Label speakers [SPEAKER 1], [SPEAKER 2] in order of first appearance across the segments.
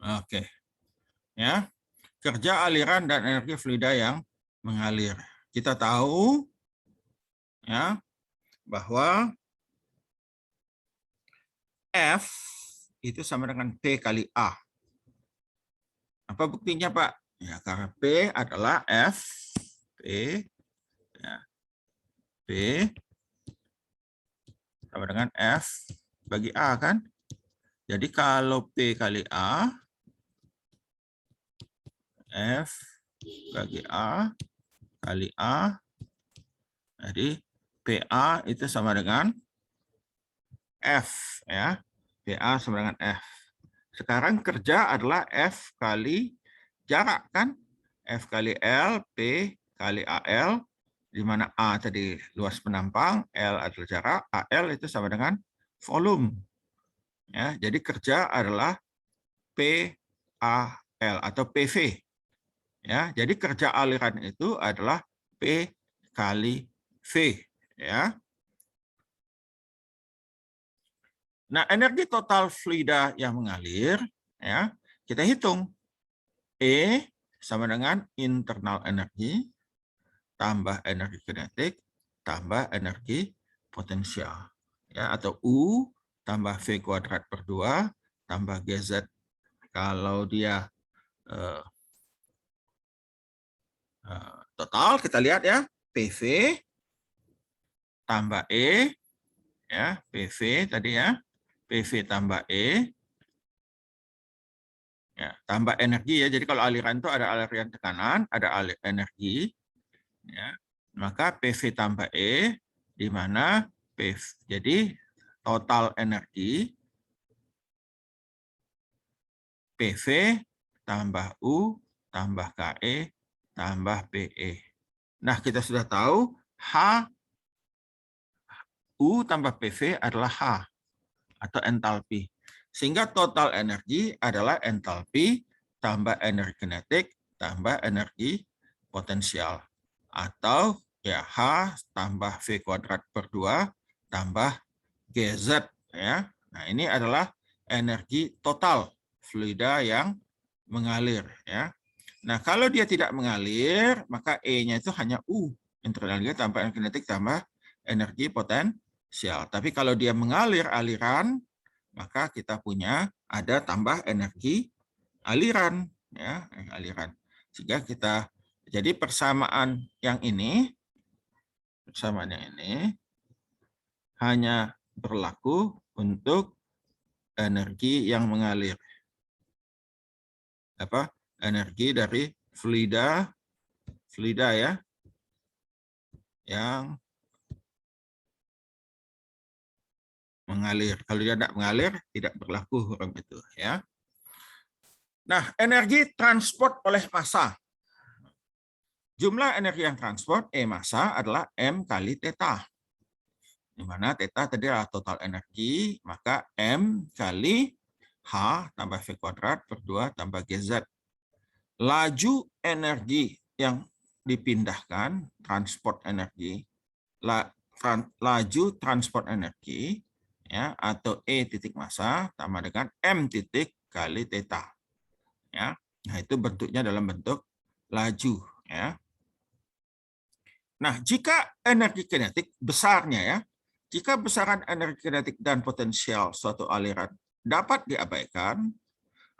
[SPEAKER 1] Oke, ya. Kerja aliran dan energi fluida yang mengalir. Kita tahu ya bahwa F itu sama dengan P kali A. Apa buktinya, Pak? Ya, karena P adalah F, P, ya, P sama dengan F bagi A kan? Jadi kalau P kali A, F bagi A kali A, jadi PA itu sama dengan F ya. PA sama dengan F. Sekarang kerja adalah F kali jarak kan? F kali L, P kali AL, di mana A tadi luas penampang, L adalah jarak, AL itu sama dengan volume. Ya, jadi kerja adalah PAL atau PV. Ya, jadi kerja aliran itu adalah P kali V. Ya. Nah, energi total fluida yang mengalir, ya, kita hitung. E sama dengan internal energi tambah energi kinetik tambah energi potensial, ya, atau U tambah V kuadrat per 2 tambah GZ kalau dia total, kita lihat ya, PV tambah E, ya, PV tadi ya, PV tambah E, ya, tambah energi ya. Jadi kalau aliran itu ada aliran tekanan, ada energi, ya, maka PV tambah E, di mana PV, jadi total energi PV tambah U tambah KE tambah PE. Nah, kita sudah tahu H U tambah PV adalah H atau entalpi. Sehingga total energi adalah entalpi tambah energi kinetik tambah energi potensial. Atau ya H tambah V kuadrat per 2 tambah GZ. Ya. Nah, ini adalah energi total fluida yang mengalir. Ya. Nah, kalau dia tidak mengalir, maka E-nya itu hanya U. Internal energi tambah energi kinetik tambah energi potensial. Tapi kalau dia mengalir aliran, maka kita punya ada tambah energi aliran. Ya, aliran. Sehingga kita, jadi persamaan yang ini hanya berlaku untuk energi yang mengalir. Apa? Energi dari fluida ya, yang mengalir. Kalau dia tidak mengalir, tidak berlaku huruf itu. Ya. Nah, energi transport oleh massa. Jumlah energi yang transport, E massa, adalah M kali theta. Di mana theta tadi adalah total energi, maka M kali H tambah V kuadrat per 2 tambah GZ. Laju energi yang dipindahkan, transport energi, laju transport energi, ya, atau E titik massa sama dengan M titik kali theta. Ya. Nah, itu bentuknya dalam bentuk laju. Ya. Nah, jika energi kinetik besarnya, ya, jika besaran energi kinetik dan potensial suatu aliran dapat diabaikan,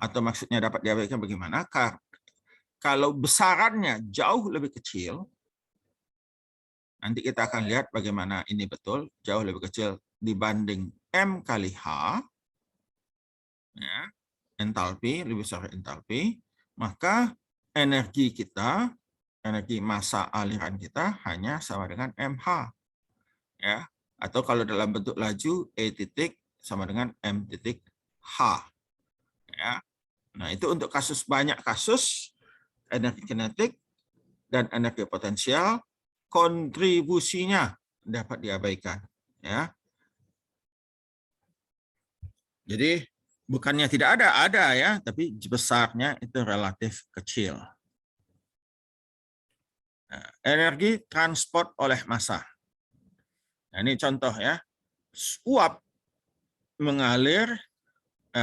[SPEAKER 1] atau maksudnya dapat diabaikan bagaimana? Kalau besarannya jauh lebih kecil, nanti kita akan lihat bagaimana ini betul, jauh lebih kecil dibanding M kali H, ya, entalpi, lebih besar entalpi, maka energi kita, energi massa aliran kita hanya sama dengan MH. Ya. Atau kalau dalam bentuk laju, E titik sama dengan M titik H. Ya. Nah, itu untuk banyak kasus energi kinetik dan energi potensial, kontribusinya dapat diabaikan. Ya. Jadi bukannya tidak ada ya, tapi besarnya itu relatif kecil. Nah, energi transport oleh massa. Nah, ini contoh ya. Uap mengalir,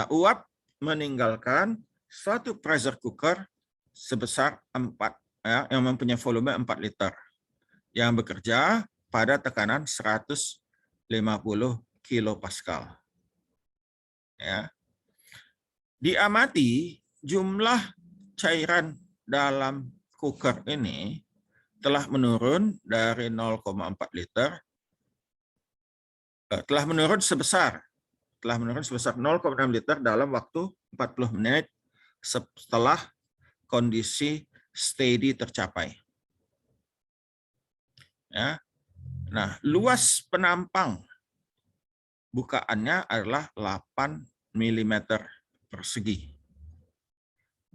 [SPEAKER 1] uap meninggalkan suatu pressure cooker sebesar 4, ya, yang mempunyai volume 4 liter yang bekerja pada tekanan 150 kilopascal. Ya. Diamati jumlah cairan dalam cooker ini telah menurun dari 0,4 liter, telah menurun sebesar 0,6 liter dalam waktu 40 menit setelah kondisi steady tercapai. Ya. Nah, luas penampang bukaannya adalah 8 mm persegi.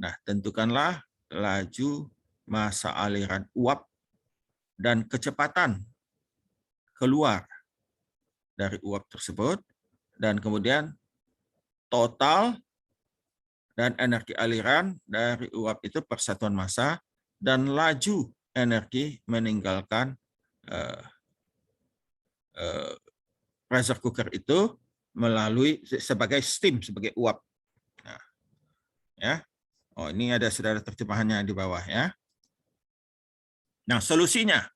[SPEAKER 1] Nah, tentukanlah laju massa aliran uap dan kecepatan keluar dari uap tersebut, dan kemudian total dan energi aliran dari uap itu persatuan massa, dan laju energi meninggalkan pressure cooker itu melalui sebagai steam, sebagai uap. Nah, ya. Oh, ini ada saudara terjemahannya di bawah ya. Nah, solusinya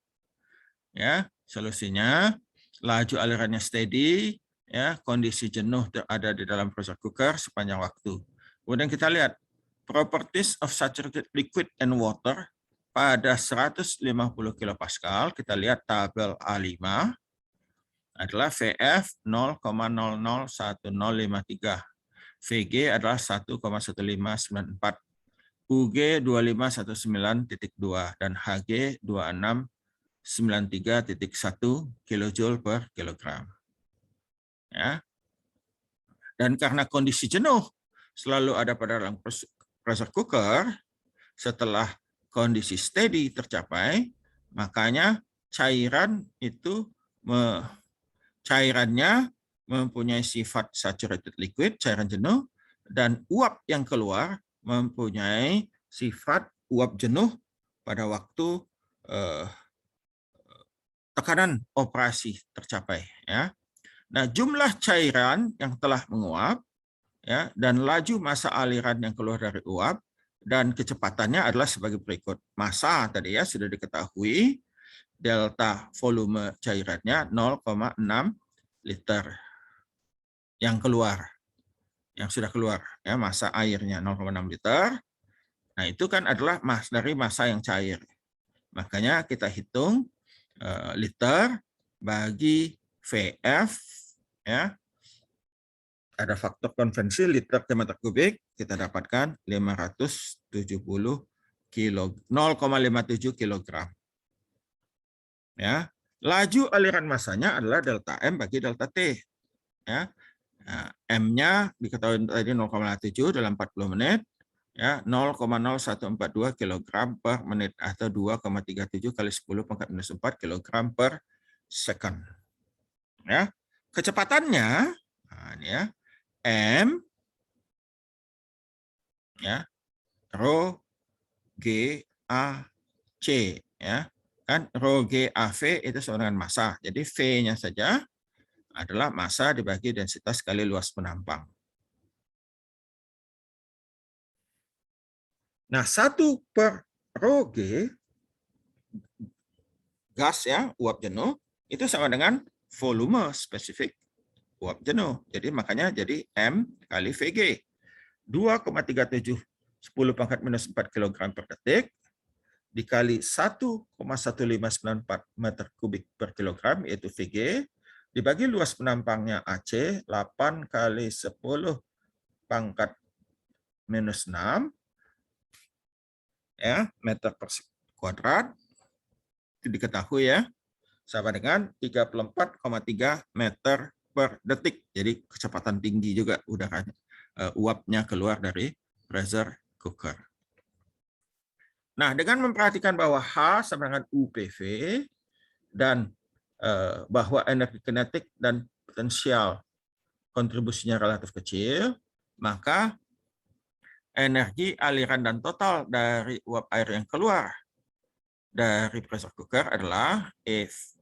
[SPEAKER 1] ya, solusinya laju alirannya steady, ya, kondisi jenuh ada di dalam pressure cooker sepanjang waktu. Kemudian kita lihat properties of saturated liquid and water pada 150 kilopascal. Kita lihat tabel A5 adalah VF 0,001053, VG adalah 1,1594, UG 2519.2 dan HG 2693.1 kilojoule per kilogram. Ya. Dan karena kondisi jenuh selalu ada pada dalam pressure cooker, setelah kondisi steady tercapai, makanya cairannya mempunyai sifat saturated liquid, cairan jenuh, dan uap yang keluar mempunyai sifat uap jenuh pada waktu tekanan operasi tercapai. Ya. Nah, jumlah cairan yang telah menguap, ya, dan laju massa aliran yang keluar dari uap dan kecepatannya adalah sebagai berikut. Massa tadi ya sudah diketahui, delta volume cairannya 0,6 liter yang keluar, yang sudah keluar, ya, massa airnya 0,6 liter. Nah, itu kan adalah dari massa yang cair. Makanya kita hitung liter bagi VF, ya. Ada faktor konvensi liter per meter kubik, kita dapatkan 570 kg, 0,57 kg. Ya. Laju aliran massanya adalah delta M bagi delta T. Ya. Nah, M-nya diketahui tadi 0,7 dalam 40 menit, ya, 0,0142 kg per menit atau 2,37 kali 10⁻⁴ kg per second. Ya. Kecepatannya, nah ini ya, M, ya, rho G A C, ya. Kan rho G A V itu sama dengan massa. Jadi V-nya saja adalah massa dibagi densitas kali luas penampang. Nah, 1 per rho G, gas ya, uap jenuh, itu sama dengan volume spesifik uap jenuh. Jadi makanya jadi M kali VG. 2,37 10⁻⁴ kg per detik dikali 1,1594 meter kubik per kilogram, yaitu VG, dibagi luas penampangnya AC 8 kali 10⁻⁶ ya, meter per kuadrat, itu diketahui ya, sama dengan 34,3 meter per detik. Jadi kecepatan tinggi juga udaranya, uapnya keluar dari pressure cooker. Nah, dengan memperhatikan bahwa H sama dengan UPV dan bahwa energi kinetik dan potensial kontribusinya relatif kecil, maka energi aliran dan total dari uap air yang keluar dari pressure cooker adalah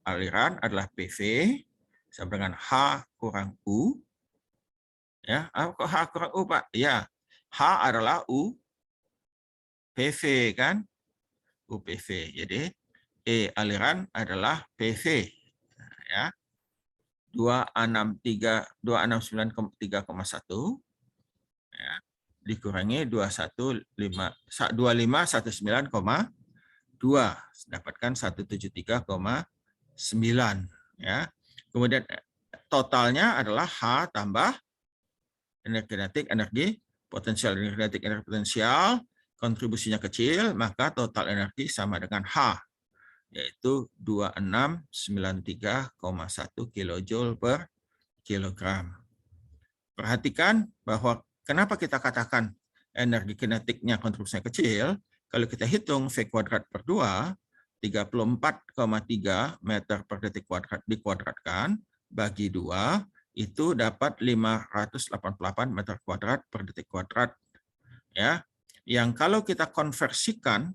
[SPEAKER 1] aliran adalah PV sama dengan H kurang U. Ya, kok H kurang U, Pak? Ya, H adalah UPV kan? UPV. Jadi E aliran adalah PV ya. 269,3,1 ya, dikurangi 2519,2 dapatkan 173,9 ya. Kemudian totalnya adalah H tambah energi kinetik, energi potensial, kontribusinya kecil, maka total energi sama dengan H, yaitu 2693,1 kilojoule per kilogram. Perhatikan bahwa kenapa kita katakan energi kinetiknya kontribusinya kecil, kalau kita hitung V kuadrat per 2, 34,3 meter per detik kuadrat dikuadratkan, bagi 2, itu dapat 588 meter kuadrat per detik kuadrat. Ya, yang kalau kita konversikan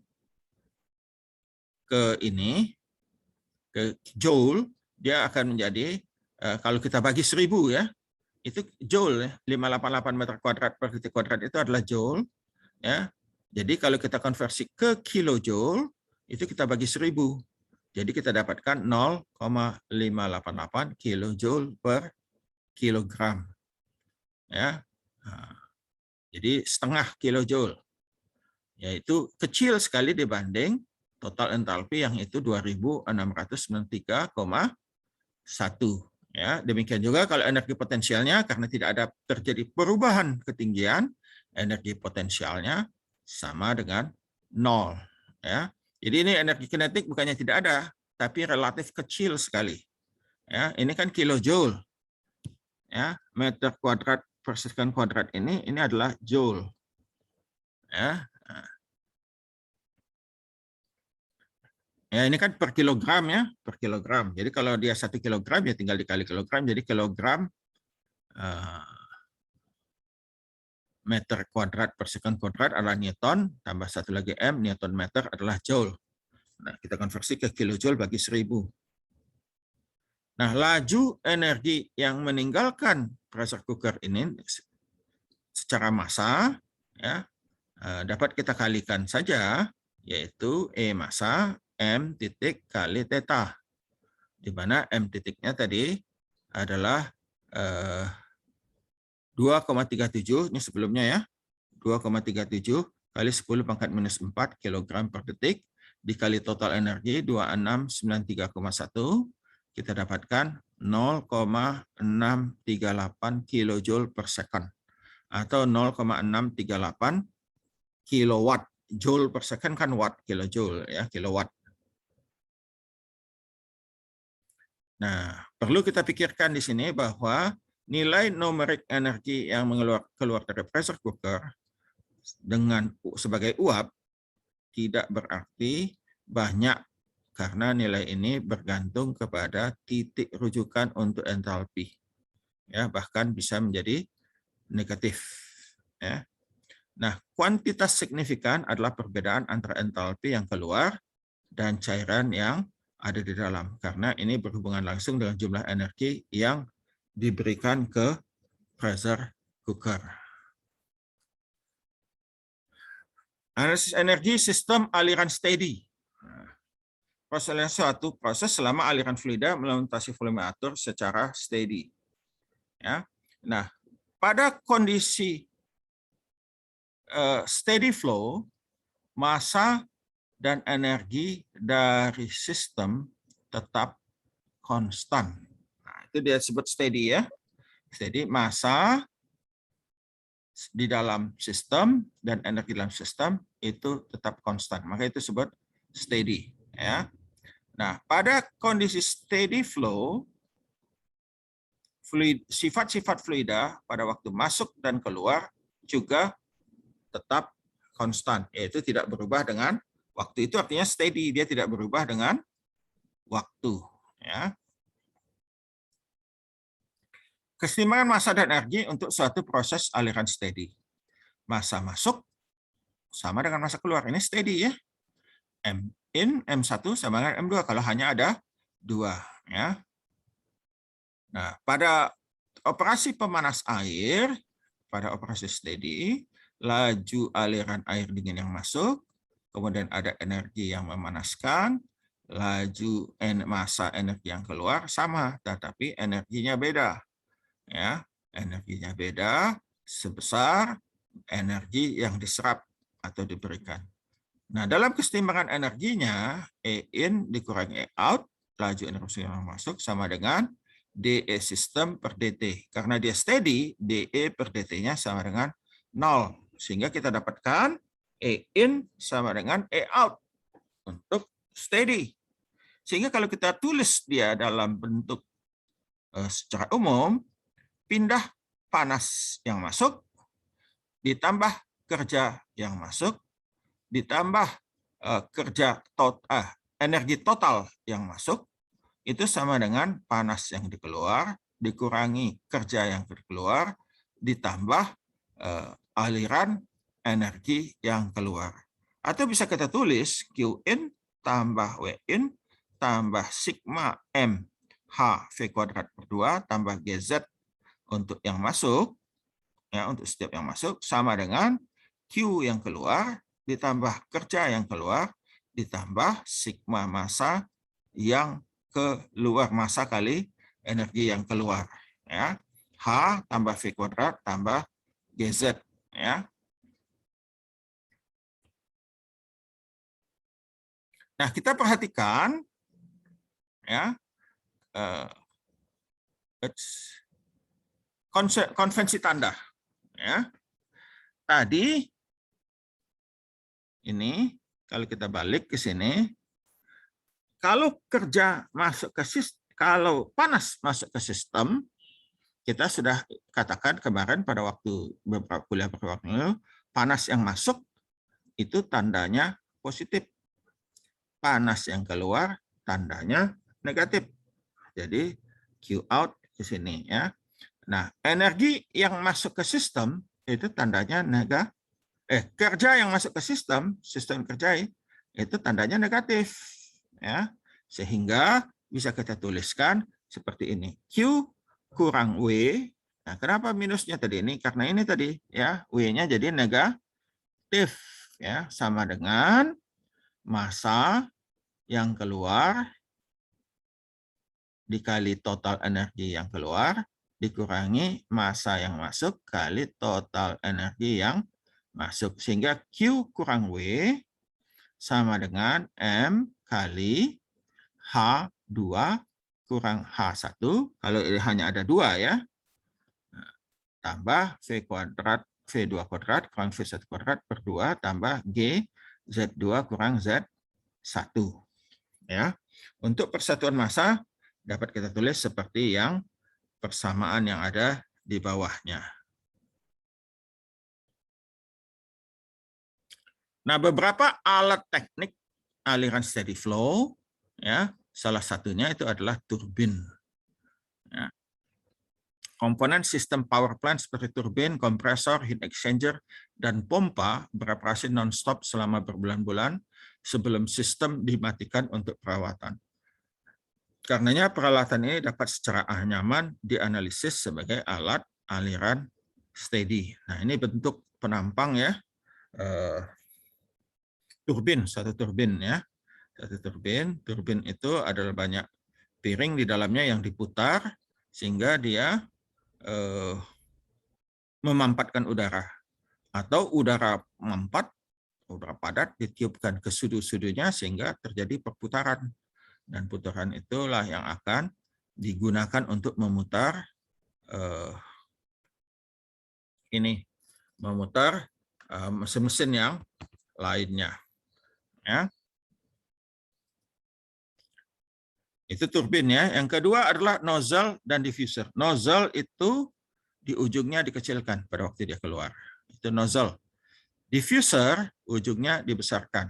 [SPEAKER 1] ke ini, ke joule, dia akan menjadi, kalau kita bagi 1000 ya, itu joule, 588 meter kuadrat per detik kuadrat itu adalah joule. Ya. Jadi kalau kita konversi ke kilojoule, itu kita bagi 1000. Jadi kita dapatkan 0,588 kilojoule per kilogram. Ya. Nah, jadi setengah kilojoule. Yaitu kecil sekali dibanding total entalpi yang itu 2693,1. Ya, demikian juga kalau energi potensialnya, karena tidak ada terjadi perubahan ketinggian, energi potensialnya sama dengan 0. Ya. Jadi ini energi kinetik bukannya tidak ada, tapi relatif kecil sekali. Ya, ini kan kilojoule. Ya, meter kuadrat per second kuadrat ini adalah joule. Ya. Ya, ini kan per kilogram ya, per kilogram. Jadi kalau dia 1 kilogram ya tinggal dikali kilogram, jadi kilogram meter kuadrat per second kuadrat adalah Newton, tambah satu lagi M, Newton meter adalah joule. Nah, kita konversi ke kilojoule bagi 1000. Nah, laju energi yang meninggalkan pressure cooker ini secara massa ya, dapat kita kalikan saja, yaitu E massa M titik kali theta, di mana M titiknya tadi adalah 2,37, ini sebelumnya ya, 2,37 kali 10 pangkat minus 4 kg per detik, dikali total energi 2693,1, kita dapatkan 0,638 kilojoule per second, atau 0,638 kilowatt. Joule per second kan watt, kilojoule ya, kilowatt. Nah, perlu kita pikirkan di sini bahwa nilai numerik energi yang keluar dari pressure cooker dengan sebagai uap tidak berarti banyak, karena nilai ini bergantung kepada titik rujukan untuk entalpi. Ya, bahkan bisa menjadi negatif. Ya. Nah, kuantitas signifikan adalah perbedaan antara entalpi yang keluar dan cairan yang ada di dalam, karena ini berhubungan langsung dengan jumlah energi yang diberikan ke pressure cooker. Analisis energi sistem aliran steady. Proses suatu proses selama aliran fluida melintasi volume atur secara steady. Ya. Nah, pada kondisi steady flow, massa dan energi dari sistem tetap konstan. Nah, itu dia sebut steady ya. Steady, massa di dalam sistem dan energi dalam sistem itu tetap konstan. Maka itu disebut steady. Ya. Nah, pada kondisi steady flow, sifat-sifat fluida pada waktu masuk dan keluar juga tetap konstan, yaitu tidak berubah dengan waktu. Itu artinya steady, dia tidak berubah dengan waktu. Ya. Keseimbangan massa dan energi untuk suatu proses aliran steady. Massa masuk sama dengan massa keluar, ini steady ya. M in, M1 sama dengan M2 kalau hanya ada 2. Ya. Nah, pada operasi pemanas air, pada operasi steady, laju aliran air dingin yang masuk, kemudian ada energi yang memanaskan, laju massa energi yang keluar sama, tetapi energinya beda. Ya, energinya beda sebesar energi yang diserap atau diberikan. Nah, dalam keseimbangan energinya, E in dikurangi E out, laju energi yang masuk sama dengan dE sistem per dt. Karena dia steady, dE per dt-nya sama dengan 0. Sehingga kita dapatkan E in sama dengan E out untuk steady. Sehingga kalau kita tulis dia dalam bentuk secara umum, pindah panas yang masuk, ditambah kerja yang masuk, ditambah energi total yang masuk, itu sama dengan panas yang dikeluar, dikurangi kerja yang keluar, ditambah aliran energi yang keluar. Atau bisa kita tulis Q in tambah W in tambah sigma M H V kuadrat per 2 tambah GZ untuk yang masuk, ya, untuk setiap yang masuk sama dengan Q yang keluar ditambah kerja yang keluar ditambah sigma massa yang keluar, massa kali energi yang keluar, ya. H tambah V kuadrat tambah GZ, ya. Nah, kita perhatikan, ya, konvensi tanda, ya. Tadi ini kalau kita balik ke sini, kalau kerja masuk ke sistem, kalau panas masuk ke sistem, kita sudah katakan kemarin pada waktu beberapa kuliah beberapa waktu lalu, panas yang masuk itu tandanya positif. Panas yang keluar tandanya negatif. Jadi Q out ke sini, ya. Nah, energi yang masuk ke sistem itu tandanya negatif. Kerja yang masuk ke sistem kerja itu tandanya negatif, ya. Sehingga bisa kita tuliskan seperti ini. Q kurang W. Nah, kenapa minusnya tadi ini? Karena ini tadi, ya, W-nya jadi negatif, ya, sama dengan massa yang keluar dikali total energi yang keluar dikurangi massa yang masuk kali total energi yang masuk. Sehingga Q kurang W sama dengan M kali H2 kurang H1. Kalau hanya ada 2, ya. Tambah V kuadrat, V2 kuadrat kurang V1 kuadrat per 2 tambah G Z2 kurang Z1. Ya. Untuk persatuan massa dapat kita tulis seperti yang persamaan yang ada di bawahnya. Nah, beberapa alat teknik aliran steady flow, ya, salah satunya itu adalah turbin. Ya. Komponen sistem power plant seperti turbin, kompresor, heat exchanger, dan pompa beroperasi non-stop selama berbulan-bulan sebelum sistem dimatikan untuk perawatan. Karenanya peralatan ini dapat secara nyaman dianalisis sebagai alat aliran steady. Nah, ini bentuk penampang, ya. Turbin, satu turbin, ya. Satu turbin. Turbin itu adalah banyak piring di dalamnya yang diputar sehingga dia memampatkan udara, atau udara mampat, udara padat ditiupkan ke sudut-sudutnya sehingga terjadi perputaran, dan putaran itulah yang akan digunakan untuk memutar memutar mesin-mesin yang lainnya, ya. Itu turbin, ya. Yang kedua adalah nozzle dan diffuser. Nozzle itu di ujungnya dikecilkan pada waktu dia keluar. Itu nozzle. Diffuser ujungnya dibesarkan.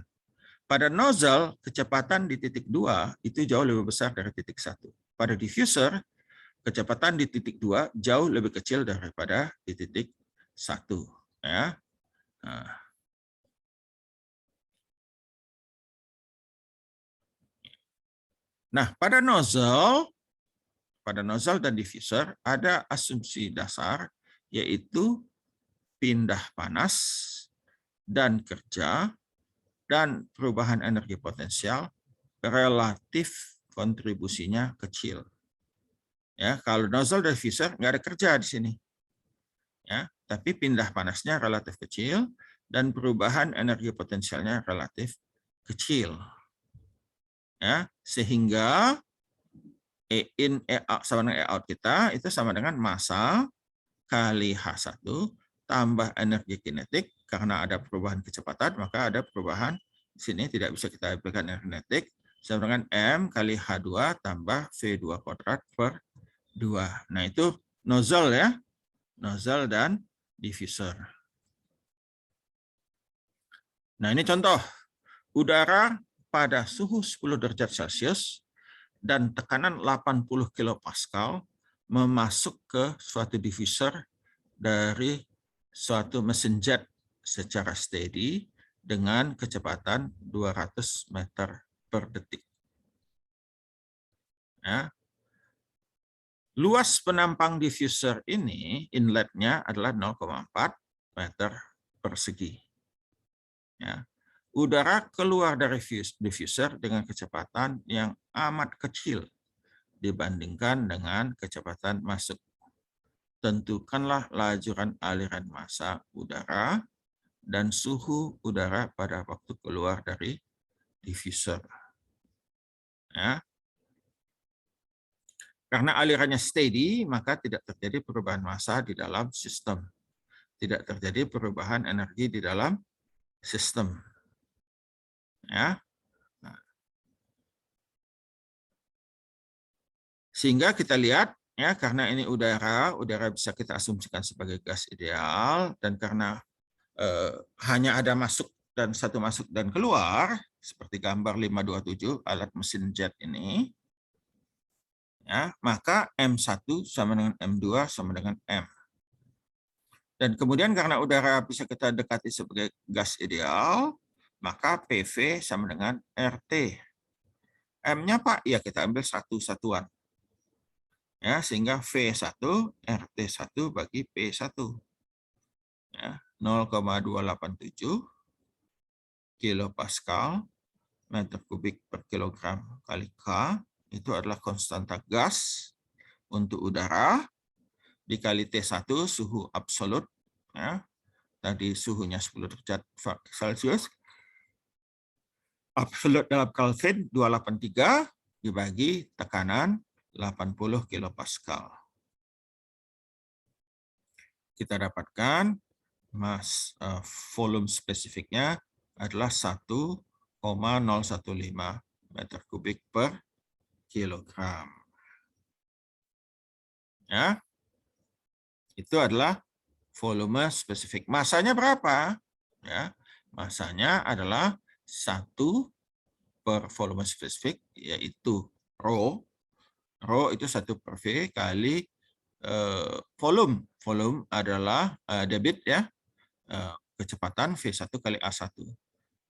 [SPEAKER 1] Pada nozzle, kecepatan di titik 2 itu jauh lebih besar dari titik 1. Pada diffuser, kecepatan di titik 2 jauh lebih kecil daripada di titik 1. Ya. Nah, pada nozzle dan diffuser ada asumsi dasar, yaitu pindah panas dan kerja dan perubahan energi potensial relatif kontribusinya kecil. Ya, kalau nozzle diffuser nggak ada kerja di sini. Ya, tapi pindah panasnya relatif kecil dan perubahan energi potensialnya relatif kecil. Ya, sehingga E in E out sama dengan E out kita itu sama dengan massa kali H1 tambah energi kinetik. Karena ada perubahan kecepatan, maka ada perubahan di sini tidak bisa kita aplikasikan energi kinetik sama dengan M kali H2 tambah V2 kuadrat per 2. Nah, itu nozzle ya. Nozzle dan diffuser. Nah, ini contoh udara pada suhu 10 derajat Celcius dan tekanan 80 kilopascal memasuk ke suatu diffuser dari suatu mesin jet secara steady dengan kecepatan 200 meter per detik. Ya. Luas penampang diffuser ini, inletnya adalah 0,4 meter persegi. Ya. Udara keluar dari diffuser dengan kecepatan yang amat kecil dibandingkan dengan kecepatan masuk. Tentukanlah lajuran aliran massa udara dan suhu udara pada waktu keluar dari diffuser. Ya. Karena alirannya steady, maka tidak terjadi perubahan massa di dalam sistem. Tidak terjadi perubahan energi di dalam sistem. Ya. Nah. Sehingga kita lihat, ya, karena ini udara bisa kita asumsikan sebagai gas ideal, dan karena hanya ada masuk dan satu masuk dan keluar, seperti gambar 527 alat mesin jet ini, ya, maka M1 sama dengan M2 sama dengan M. Dan kemudian karena udara bisa kita dekati sebagai gas ideal, maka PV sama dengan RT. M-nya Pak, ya kita ambil satu satuan. Ya, sehingga V1 RT1 bagi P1. Ya, 0,287 kilopascal meter kubik per kilogram kali K, itu adalah konstanta gas untuk udara, dikali T1 suhu absolut, ya, tadi suhunya 10 derajat Celcius, absolut dalam Kelvin 283 dibagi tekanan 80 kilopascal. Kita dapatkan volume spesifiknya adalah 1,015 meter kubik per kilogram. Ya, itu adalah volume spesifik. Masanya berapa? Ya, masanya adalah 1 per volume spesifik, yaitu rho. Rho itu 1 per V kali volume. Volume adalah debit, ya, kecepatan V1 kali A1.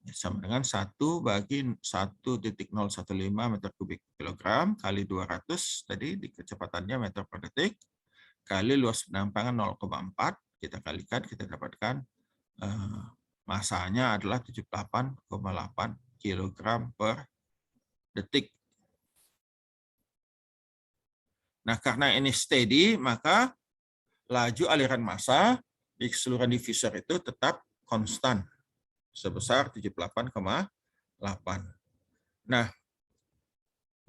[SPEAKER 1] Sama dengan 1 bagi 1,015 meter kubik kilogram kali 200 tadi di kecepatannya meter per detik kali luas penampangan 0,4, kita kalikan, kita dapatkan masanya adalah 78,8 kilogram per detik. Nah, karena ini steady, maka laju aliran massa di keseluruhan diffuser itu tetap konstan sebesar 78,8. Nah,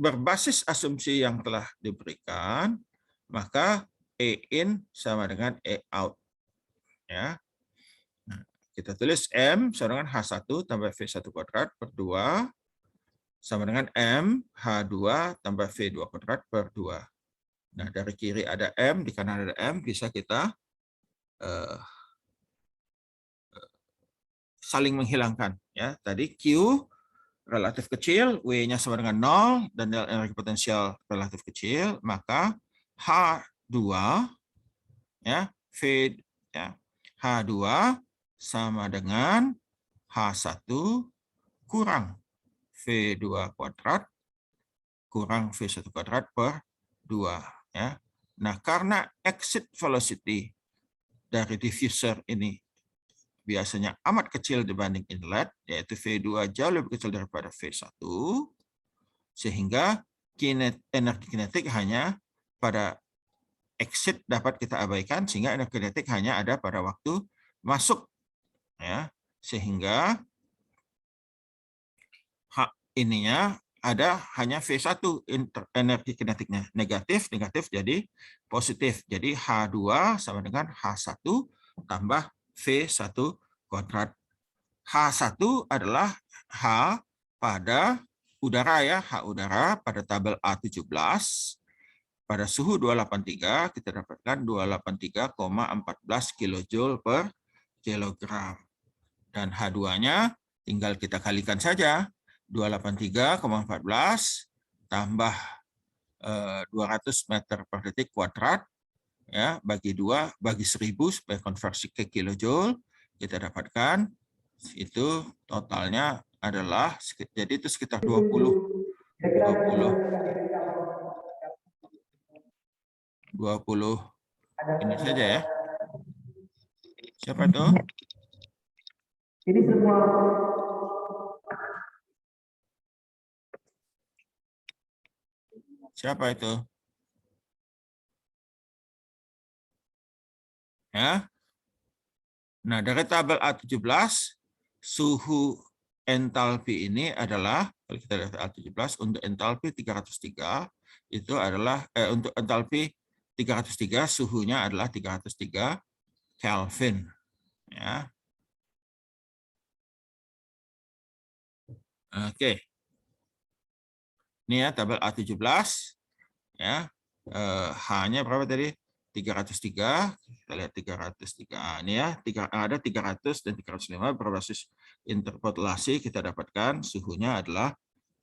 [SPEAKER 1] berbasis asumsi yang telah diberikan, maka E in sama dengan E out. Ya. Nah, kita tulis M sama dengan H1 tambah V1 kuadrat per 2 sama dengan M H2 tambah V2 kuadrat per 2. Nah, dari kiri ada M, di kanan ada M, bisa kita saling menghilangkan. Ya, tadi Q relatif kecil, W-nya sama dengan 0, dan energi potensial relatif kecil, maka H2, ya, V, ya, H2 sama dengan H1 kurang V2 kuadrat kurang V1 kuadrat per 2. Ya. Nah, karena exit velocity dari diffuser ini biasanya amat kecil dibanding inlet, yaitu V2 jauh lebih kecil daripada V1, sehingga energi kinetik hanya pada exit dapat kita abaikan, sehingga energi kinetik hanya ada pada waktu masuk, ya, sehingga ininya ada hanya V1 energi kinetiknya, negatif jadi positif, jadi H2 sama dengan H1 tambah V1 kuadrat. H1 adalah H pada udara, ya, H udara pada tabel A17. Pada suhu 283 kita dapatkan 283,14 kJ per kilogram. Dan H2-nya tinggal kita kalikan saja. 283,14 tambah 200 meter per detik kuadrat, ya, bagi 2 bagi 1000 supaya konversi ke kilojoule, kita dapatkan itu totalnya adalah, jadi itu sekitar 20 ini saja, ya. Siapa itu?
[SPEAKER 2] Ini semua
[SPEAKER 1] siapa itu? Ya. Nah, dari tabel A17, suhu entalpi ini adalah, kalau kita lihat A17, untuk entalpi 303, itu adalah, untuk entalpi 303, suhunya adalah 303 Kelvin. Ya. Oke. Ini ya, tabel A17. Ya. H-nya berapa tadi? 303, kita lihat 303. Ini ya, ada 300 dan 305 berbasis interpolasi, kita dapatkan suhunya adalah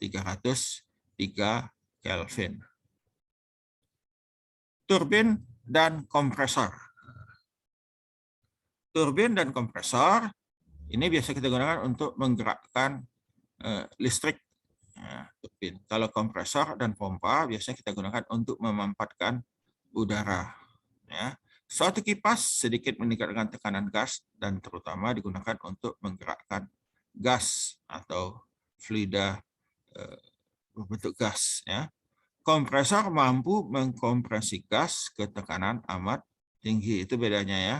[SPEAKER 1] 303 Kelvin. Turbin dan kompresor. Turbin dan kompresor ini biasa kita gunakan untuk menggerakkan listrik. Ya, turbin. Kalau kompresor dan pompa biasanya kita gunakan untuk memampatkan udara. Ya, suatu kipas sedikit meningkatkan tekanan gas dan terutama digunakan untuk menggerakkan gas atau fluida berbentuk gas. Ya. Kompresor mampu mengkompresi gas ke tekanan amat tinggi, itu bedanya, ya.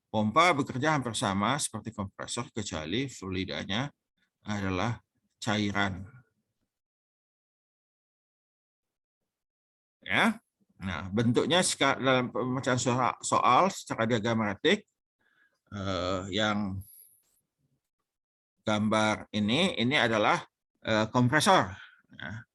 [SPEAKER 1] Pompa bekerja hampir sama seperti kompresor kecuali fluidanya adalah cairan. Ya. Nah, bentuknya dalam pemecahan soal secara diagramatik, yang gambar ini adalah kompresor. Nah,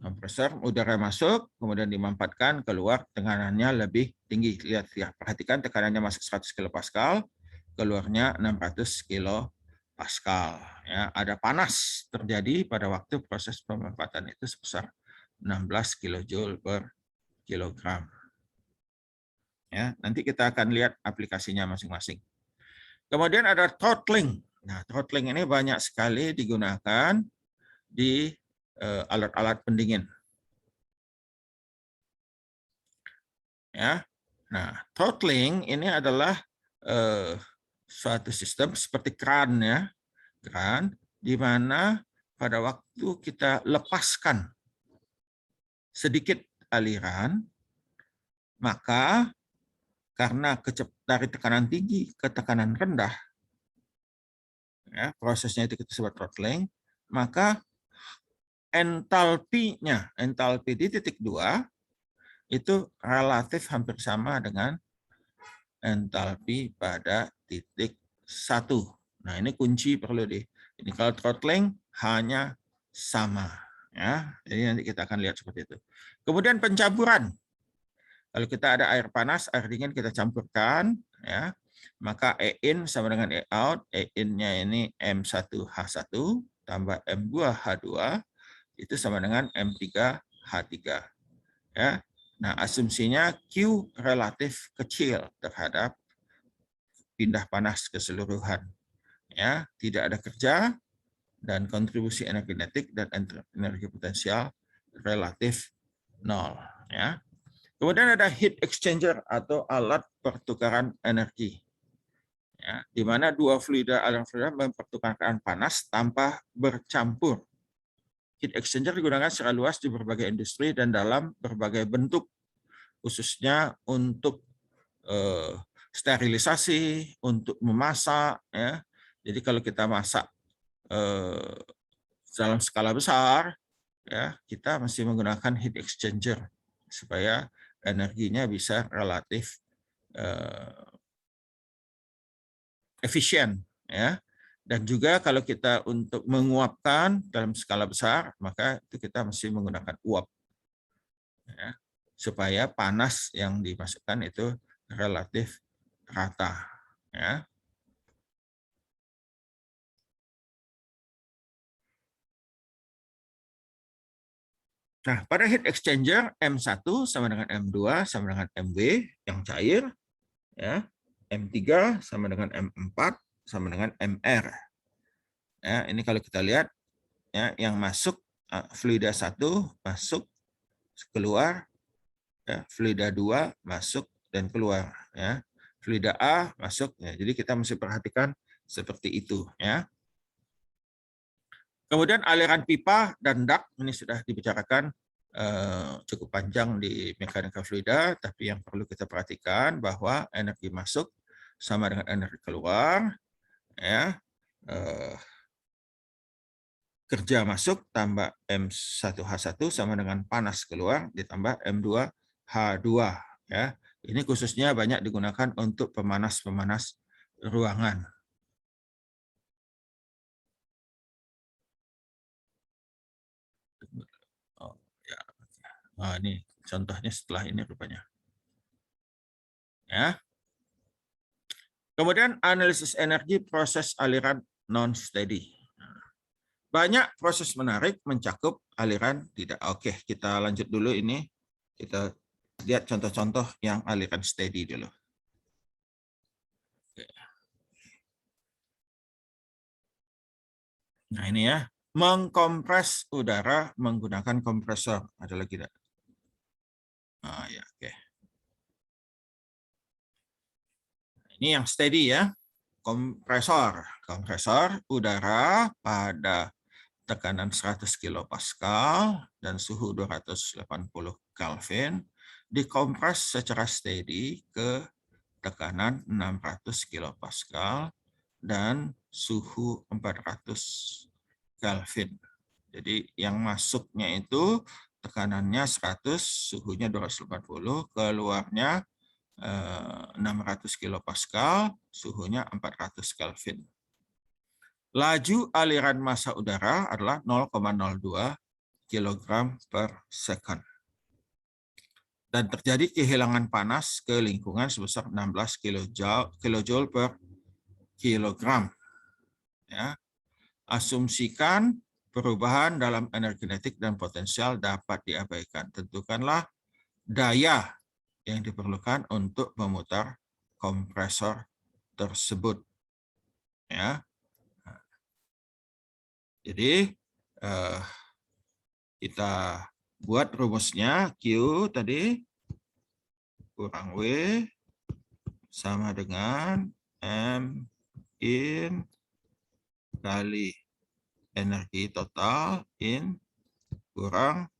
[SPEAKER 1] kompresor udara masuk, kemudian dimampatkan keluar, tekanannya lebih tinggi. Lihat ya, perhatikan tekanannya masuk 100 kPa, keluarnya 600 kPa. Ya, ada panas terjadi pada waktu proses pemampatan itu sebesar 16 kJ per kilogram. Ya, nanti kita akan lihat aplikasinya masing-masing. Kemudian ada throttling. Nah, throttling ini banyak sekali digunakan di alat-alat pendingin. Ya, nah, throttling ini adalah suatu sistem seperti kran, ya, kran, di mana pada waktu kita lepaskan sedikit aliran, maka karena dari tekanan tinggi ke tekanan rendah, ya, prosesnya itu kita sebut throttling, maka entalpinya, entalpi di titik 2 itu relatif hampir sama dengan entalpi pada titik 1. Nah, ini kunci perlu ini kalau throttling hanya sama, ya. Jadi nanti kita akan lihat seperti itu. Kemudian pencampuran. Kalau kita ada air panas, air dingin kita campurkan, ya. Maka E in sama dengan E out. E in-nya ini M1H1 tambah M2H2 itu sama dengan M3H3. Ya. Nah, asumsinya Q relatif kecil terhadap pindah panas keseluruhan. Ya, tidak ada kerja dan kontribusi energi kinetik dan energi potensial relatif 0. Ya. Kemudian ada heat exchanger atau alat pertukaran energi. Ya, di mana dua fluida aliran fluida mempertukarkan panas tanpa bercampur. Heat exchanger digunakan secara luas di berbagai industri dan dalam berbagai bentuk, khususnya untuk sterilisasi, untuk memasak. Ya. Jadi kalau kita masak dalam skala besar, ya kita masih menggunakan heat exchanger supaya energinya bisa relatif efisien, ya. Dan juga kalau kita untuk menguapkan dalam skala besar, maka itu kita mesti menggunakan uap, ya, supaya panas yang dimasukkan itu relatif rata, ya. Nah, pada heat exchanger M1 sama dengan M2 sama dengan MW yang cair, ya. M3 sama dengan M4 sama dengan MR. Ya, ini kalau kita lihat, ya, yang masuk fluida 1 masuk keluar, ya, fluida 2 masuk dan keluar, ya. Fluida A masuk, ya. Jadi kita mesti perhatikan seperti itu, ya. Kemudian aliran pipa dan dak ini sudah dibicarakan cukup panjang di mekanika fluida, tapi yang perlu kita perhatikan bahwa energi masuk sama dengan energi keluar, ya. Kerja masuk tambah M1H1 sama dengan panas keluar ditambah M2H2, ya. Ini khususnya banyak digunakan untuk pemanas-pemanas ruangan. Oh, ya. Nah, ini contohnya setelah ini rupanya. Ya. Kemudian analisis energi proses aliran non-steady. Banyak proses menarik mencakup aliran tidak. Oke, kita lanjut dulu ini. Kita lihat contoh-contoh yang aliran steady dulu. Nah ini ya, mengkompres udara menggunakan kompresor. Ada lagi tidak? Oh, ya, oke. Ini yang steady ya, kompresor. Kompresor udara pada tekanan 100 kilopascal dan suhu 280 Kelvin dikompres secara steady ke tekanan 600 kilopascal dan suhu 400 Kelvin. Jadi yang masuknya itu tekanannya 100, suhunya 280, keluarnya 600 kilopascal, suhunya 400 Kelvin. Laju aliran massa udara adalah 0,02 kg per second. Dan terjadi kehilangan panas ke lingkungan sebesar 16 kilojoule per kilogram. Ya. Asumsikan perubahan dalam energetik dan potensial dapat diabaikan. Tentukanlah daya yang diperlukan untuk memutar kompresor tersebut. Ya. Jadi kita buat rumusnya Q tadi kurang W sama dengan M in kali energi total in kurang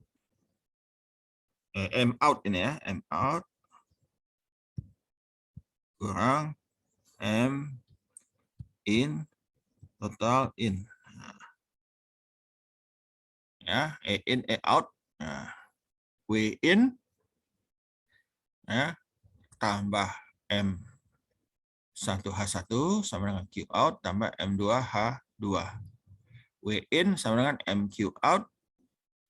[SPEAKER 1] M out ini ya, M out kurang M in total in. Ya, E in E out. Nah, W in ya tambah M1H1 sama dengan Q out tambah M2H2. W in sama dengan MQ out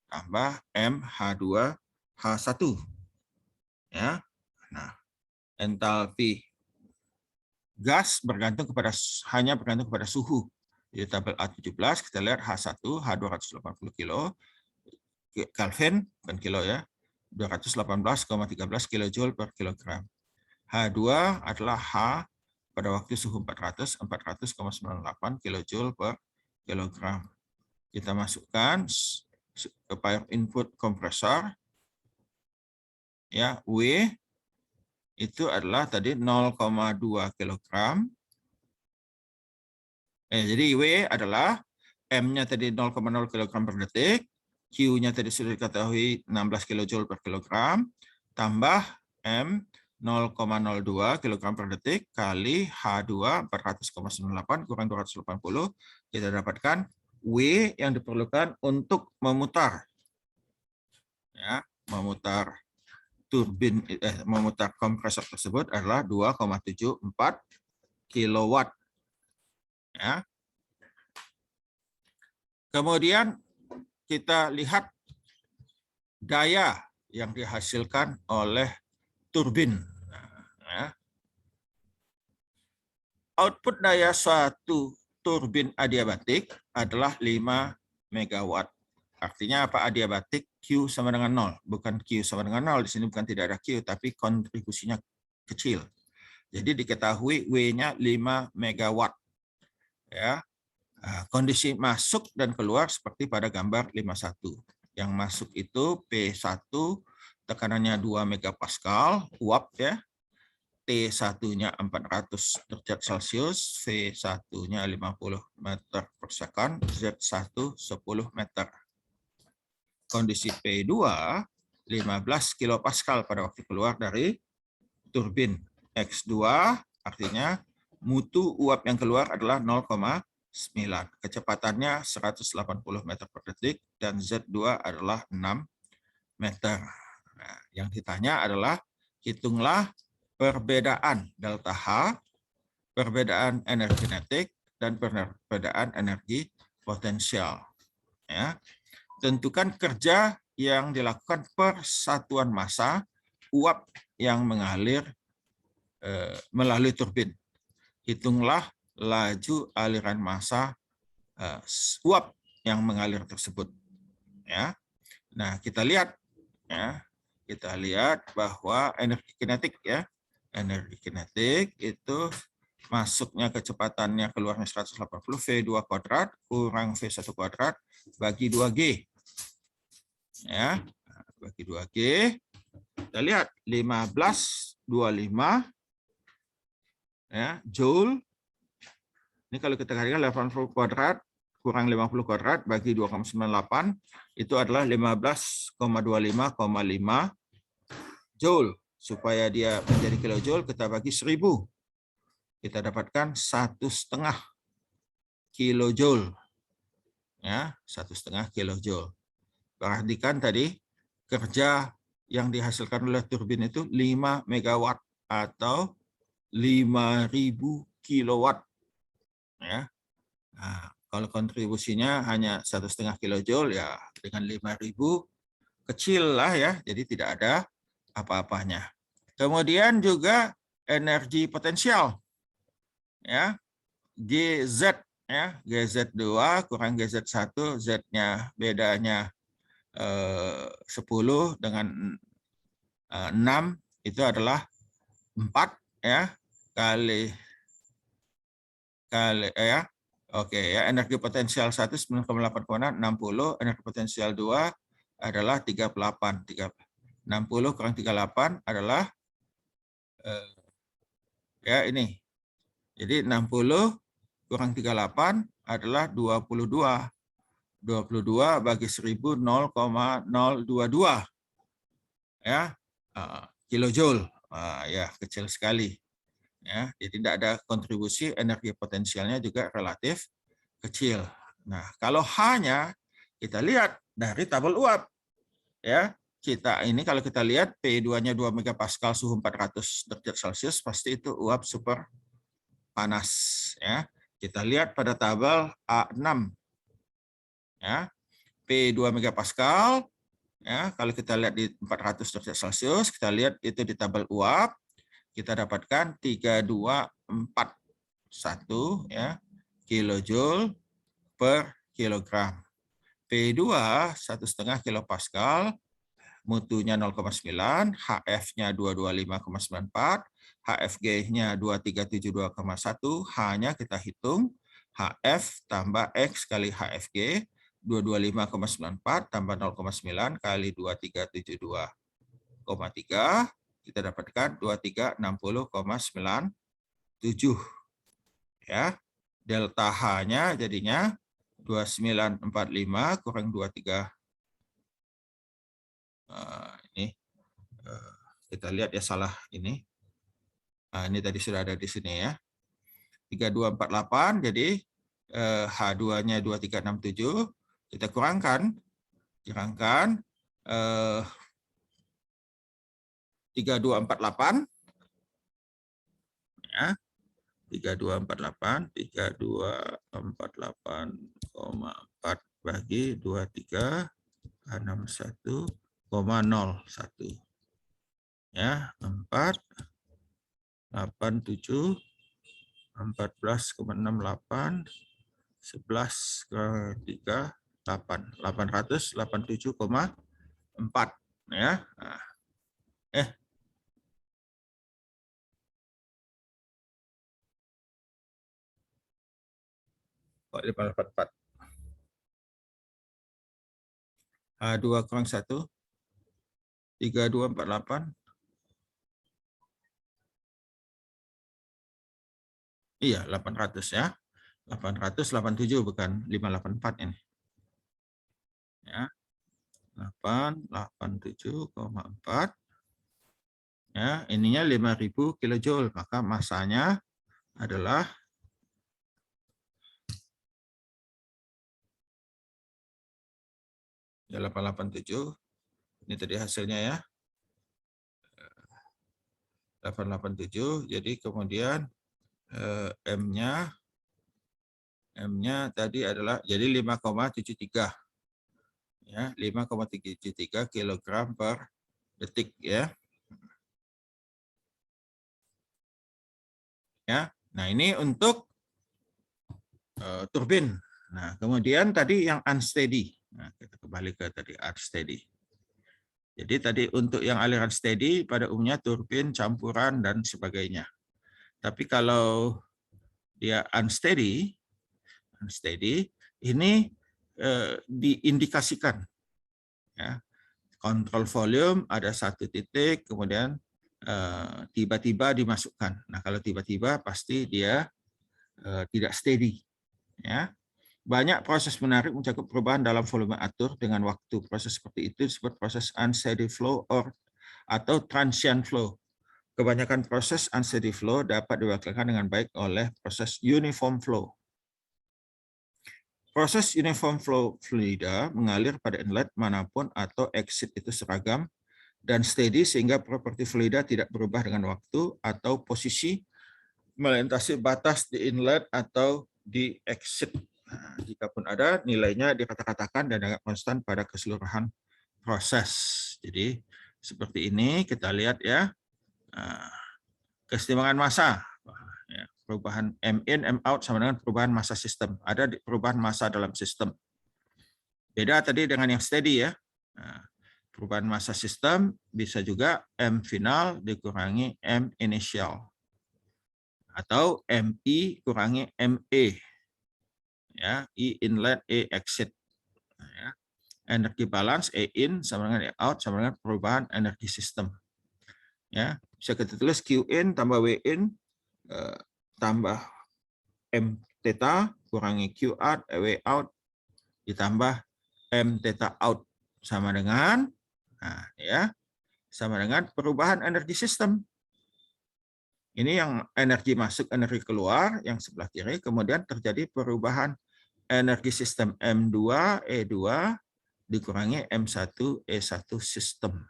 [SPEAKER 1] tambah MH2H1. Ya. Nah, entalpi gas hanya bergantung kepada suhu. Di tabel A17 kita lihat H1 H280 kilo Kelvin, bukan kilo ya, 218,13 kilojoule per kilogram. H2 adalah H pada waktu suhu 400, 400,98 kilojoule per kilogram. Kita masukkan ke power input kompresor, ya, W itu adalah tadi 0,2 kilogram. Jadi W adalah M-nya tadi 0,0 kilogram per detik, Q-nya tadi sudah diketahui 16 kilojoule per kilogram, tambah M 0,02 kilogram per detik kali H2 400,98 kurang 280, kita dapatkan W yang diperlukan untuk memutar, ya, memutar turbin, memutar kompresor tersebut adalah 2,74 kilowatt. Ya. Kemudian kita lihat daya yang dihasilkan oleh turbin. Ya. Output daya suatu turbin adiabatik adalah 5 megawatt. Artinya apa adiabatik? Q sama dengan 0. Bukan Q sama dengan 0. Di sini bukan tidak ada Q, tapi kontribusinya kecil. Jadi diketahui W-nya 5 megawatt. Ya. Kondisi masuk dan keluar seperti pada gambar 51. Yang masuk itu P1 tekanannya 2 megapascal, uap ya. T1-nya 400 derajat Celcius, V1-nya 50 meter per second, Z1 10 meter. Kondisi P2 15 kilopascal pada waktu keluar dari turbin. X2 artinya mutu uap yang keluar adalah 0,9. Kecepatannya 180 meter per detik dan Z2 adalah 6 meter. Nah, yang ditanya adalah hitunglah perbedaan delta H, perbedaan energi kinetik, dan perbedaan energi potensial. Ya. Tentukan kerja yang dilakukan per satuan massa uap yang mengalir melalui turbin. Hitunglah laju aliran massa uap yang mengalir tersebut. Ya. Nah, kita lihat bahwa energi kinetik ya. Energi kinetik itu masuknya kecepatannya keluarnya 180 V2 kuadrat kurang V1 kuadrat bagi 2G. Ya, bagi 2G. Kita lihat 1525 ya, joule. Ini kalau kita kalikan 80 kuadrat kurang 50 kuadrat bagi 2,98 itu adalah 15,25,5 joule. Supaya dia menjadi kilojoule kita bagi 1000. Kita dapatkan 1,5 kilojoule. Ya, 1,5 kilojoule. Perhatikan tadi kerja yang dihasilkan oleh turbin itu 5 megawatt atau 5.000 kilowatt. Ya. Nah, kalau kontribusinya hanya 1,5 kilojoule ya dengan 5.000 kecil lah ya, jadi tidak ada apa-apanya. Kemudian juga energi potensial. Ya. GZ ya, GZ2 kurang GZ1, Z-nya bedanya 10 dengan 6 itu adalah 4 ya kali ya. Oke ya, energi potensial 1 9,8,60, energi potensial 2 adalah 38. 60 kurang 38 adalah ya ini. Jadi 60 kurang 38 adalah 22. 22 bagi 1000 0,022 ya kilojoule. Ya kecil sekali. Ya, jadi tidak ada kontribusi, energi potensialnya juga relatif kecil. Nah, kalau hanya kita lihat dari tabel uap, ya kita ini kalau kita lihat P2-nya 2 megapascal suhu 400 derajat Celcius pasti itu uap super panas. Ya, kita lihat pada tabel A6, ya P2 megapascal. Ya, kalau kita lihat di 400 derajat Celcius, kita lihat itu di tabel uap. Kita dapatkan 3241 ya kilojoule per kilogram. P2 1,5 kilopascal, mutunya 0,9, HF-nya 225,94, HFG-nya 2372,1, hanya kita hitung HF tambah X kali HFG 225,94 tambah 0,9 kali 2372. kita dapatkan 2360,97 ya. Delta H-nya jadinya 2945 kurang 23. Ini kita lihat ya, salah ini. Ini tadi sudah ada di sini ya. 3248, jadi H2-nya 2367, kita kurangkan 3248 ya. 3248 3248,4 bagi 2361,01 ya, 487 14,68 11 3 887,4 ya. Kok 844 H2 kurang 1 3248. Iya, 800 ya. 887 bukan 584 ini. Ya. 887,4. Ya, ininya 5000 kilojoule, maka masanya adalah ya 887. Ini tadi hasilnya ya. 887, jadi kemudian M-nya tadi adalah jadi 5,73 ya, 5,73 kilogram per detik ya. Ya, nah ini untuk turbin. Nah, kemudian tadi yang unsteady. Nah, kita kembali ke tadi unsteady. Jadi tadi untuk yang aliran steady pada umumnya turbin, campuran dan sebagainya. Tapi kalau dia unsteady ini diindikasikan ya. Kontrol volume ada 1 titik, kemudian tiba-tiba dimasukkan. Nah, kalau tiba-tiba pasti dia tidak steady ya. Banyak proses menarik mencakup perubahan dalam volume atur dengan waktu. Proses seperti itu disebut proses unsteady flow atau transient flow. Kebanyakan proses unsteady flow dapat diwakilkan dengan baik oleh proses uniform flow. Proses uniform flow fluida mengalir pada inlet manapun atau exit itu seragam dan steady sehingga properti fluida tidak berubah dengan waktu atau posisi melintasi batas di inlet atau di exit. Nah, jika pun ada, nilainya dikata-katakan dan agak konstan pada keseluruhan proses. Jadi seperti ini kita lihat ya, kesetimbangan massa. Perubahan M in, M out sama dengan perubahan massa sistem. Ada perubahan massa dalam sistem. Beda tadi dengan yang steady ya. Perubahan massa sistem bisa juga M final dikurangi M initial. Atau MI kurangi ME. Ya, I inlet, E exit. Ya. Energi balance E in sama dengan E out sama dengan perubahan energi sistem. Ya, bisa kita tulis Q in tambah W in tambah M theta kurangi Q out W out ditambah M theta out sama dengan sama dengan perubahan energi sistem. Ini yang energi masuk, energi keluar, yang sebelah kiri. Kemudian terjadi perubahan energi sistem M2, E2 dikurangi M1, E1 sistem.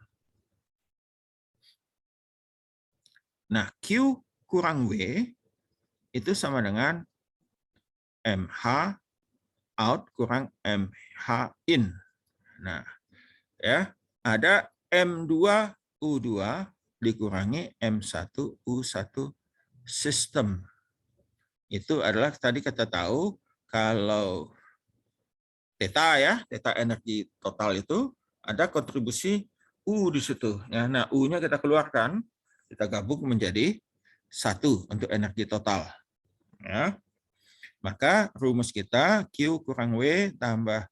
[SPEAKER 1] Nah, Q kurang W itu sama dengan MH out kurang MH in. Nah, ya, ada M2U2 dikurangi M1U1 sistem. Itu adalah tadi kita tahu kalau theta ya, theta energi total itu ada kontribusi U di situ. Ya, nah, U-nya kita keluarkan, kita gabung menjadi 1 untuk energi total. Ya. Maka rumus kita Q kurang W tambah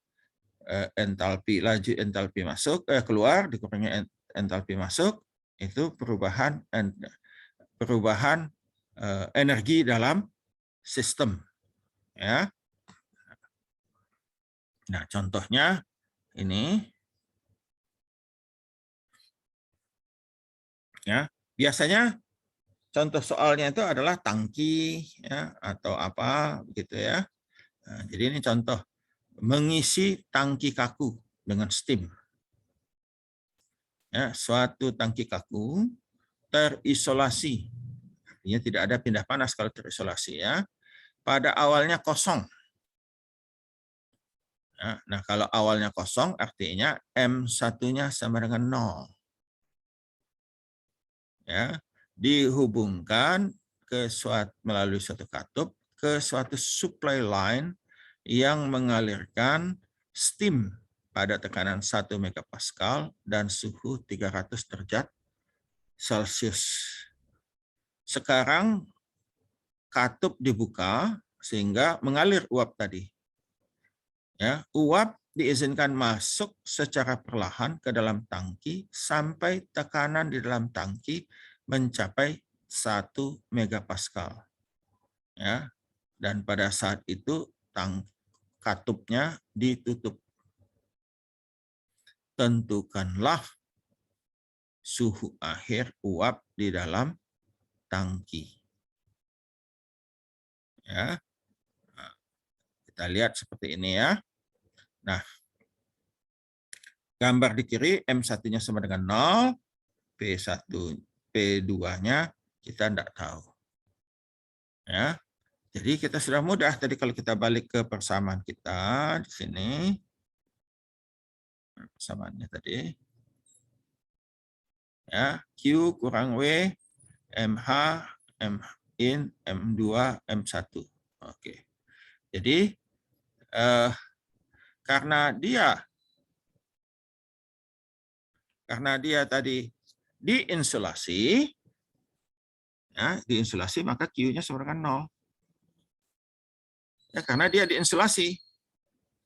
[SPEAKER 1] entalpi laju entalpi masuk keluar dikurangi entalpi masuk, itu perubahan energi dalam sistem. Ya. Nah, contohnya ini. Ya, biasanya contoh soalnya itu adalah tangki ya atau apa begitu ya. Nah, jadi ini contoh mengisi tangki kaku dengan steam. Ya, suatu tangki kaku terisolasi. Artinya tidak ada pindah panas kalau terisolasi ya. Pada awalnya kosong. Ya, nah, kalau awalnya kosong artinya M1-nya sama dengan 0. Ya, dihubungkan melalui suatu katup ke suatu supply line yang mengalirkan steam pada tekanan 1 megapascal dan suhu 300 derajat Celcius. Sekarang katup dibuka sehingga mengalir uap tadi. Ya, uap diizinkan masuk secara perlahan ke dalam tangki sampai tekanan di dalam tangki mencapai 1 megapascal. Ya, dan pada saat itu katupnya ditutup. Tentukanlah suhu akhir uap di dalam tangki. Ya, nah, kita lihat seperti ini ya. Nah, gambar di kiri M1-nya sama dengan 0, P2-nya kita tidak tahu. Ya, jadi kita sudah mudah tadi kalau kita balik ke persamaan kita di sini. Persamaannya tadi. Ya, Q kurang W, MH, M in, M2, M1. Oke. Jadi karena dia tadi diinsulasi, ya, diinsulasi maka Q-nya sama dengan 0. Ya, karena dia diinsulasi.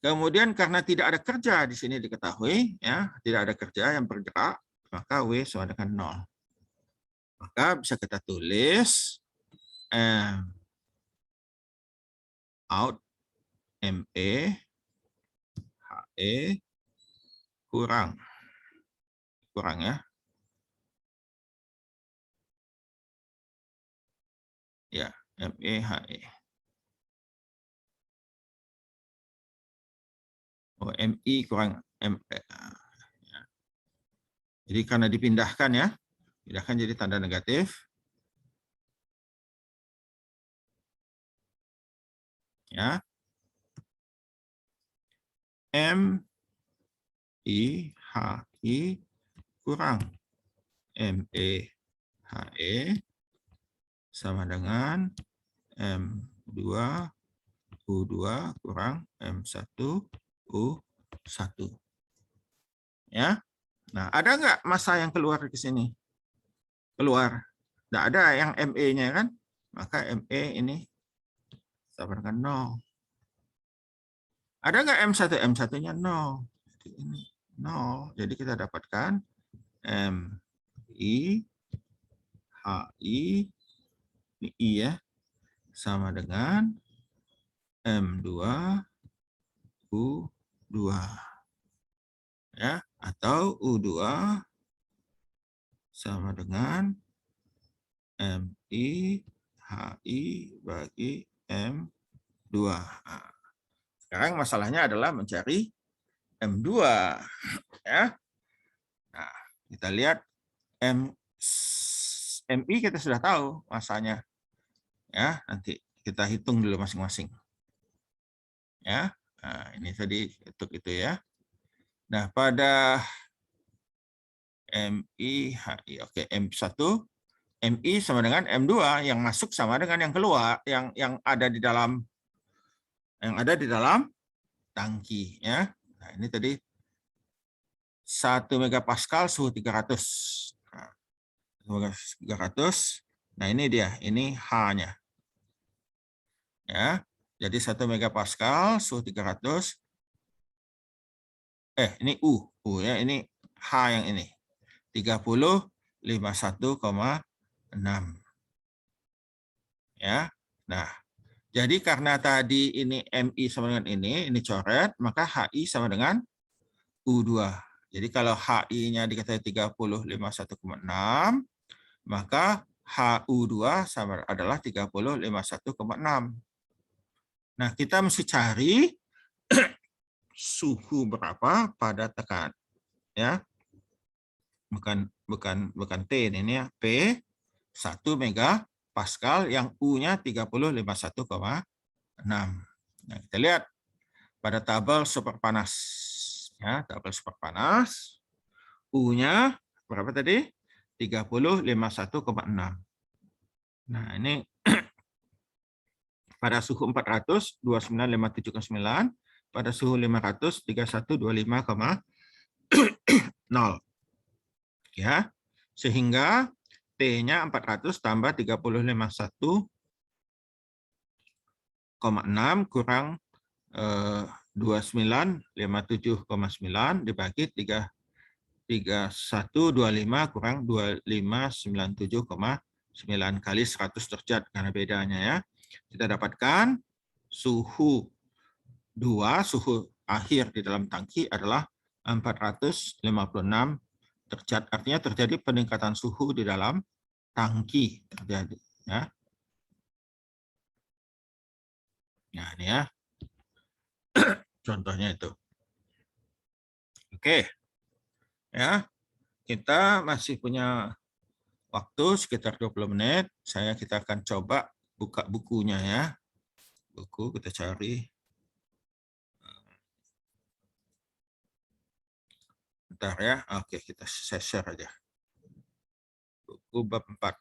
[SPEAKER 1] Kemudian karena tidak ada kerja di sini diketahui, ya, tidak ada kerja yang bergerak, maka W sama dengan 0. Maka bisa kita tulis out ME HE kurang ya. Ya, ME HE. Oh, MI kurang ME. Jadi karena dipindahkan ya, pindahkan jadi tanda negatif. Ya. M I H I kurang M E H E sama dengan M2 U2 kurang M1 U1. Ya. Nah, ada nggak massa yang keluar ke sini? Keluar. Nggak ada yang ME-nya kan? Maka ME ini sama dengan 0. Ada nggak M1? M1-nya 0. Jadi ini 0. Jadi kita dapatkan MI HI ini I ya sama dengan M2 U2 ya, atau U2 sama dengan MI HI bagi M2. Nah, sekarang masalahnya adalah mencari M2 ya. Nah, kita lihat MI kita sudah tahu masanya. Ya, nanti kita hitung dulu masing-masing. Ya. Nah, ini tadi untuk itu ya. Nah, pada MI HI. Oke, M1 MI sama dengan M2 yang masuk sama dengan yang keluar yang ada di dalam tangki ya. Nah, ini tadi 1 megapascal suhu 300. Nah, 300. Nah, ini dia, ini H-nya. Ya. Jadi 1 megapascal suhu 300. Ini U ya, ini H yang ini. 30,51,6. Ya. Nah, jadi karena tadi ini MI sama dengan ini coret, maka HI sama dengan U2. Jadi kalau HI-nya dikatakan 30,51,6, maka HU2 sama adalah 30,51,6. Nah, kita mesti cari suhu berapa pada tekan, ya. Bukan T ini ya, P 1 megapascal yang U-nya 30,51,6. Nah, kita lihat pada tabel super panas. Ya, tabel super panas. U-nya berapa tadi? 30,51,6. Nah, ini pada suhu 400 29,57,9, pada suhu 500 3125,0. Ya. Sehingga T-nya 400 tambah 30,51,6 kurang 29,57,9 dibagi 3125 kurang 2597,9 kali 100 derajat karena bedanya ya. Kita dapatkan suhu akhir di dalam tangki adalah 456 derajat. Artinya terjadi peningkatan suhu di dalam tangki terjadi ya. Nah, ini ya. Contohnya itu. Oke. Ya. Kita masih punya waktu sekitar 20 menit. Kita akan coba buka bukunya ya. Buku kita cari. Bentar ya. Oke, kita share aja. Buku bab 4.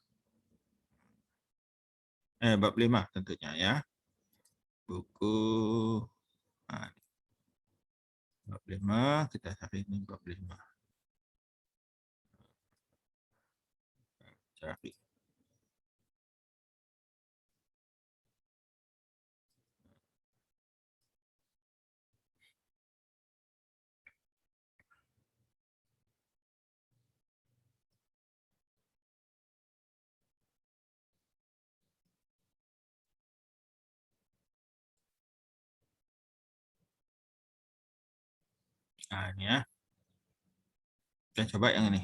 [SPEAKER 1] Bab 5 tentunya ya. Buku bab 5, kita cari ini bab 5. Cari. Nah, ini ya. Kita coba yang ini.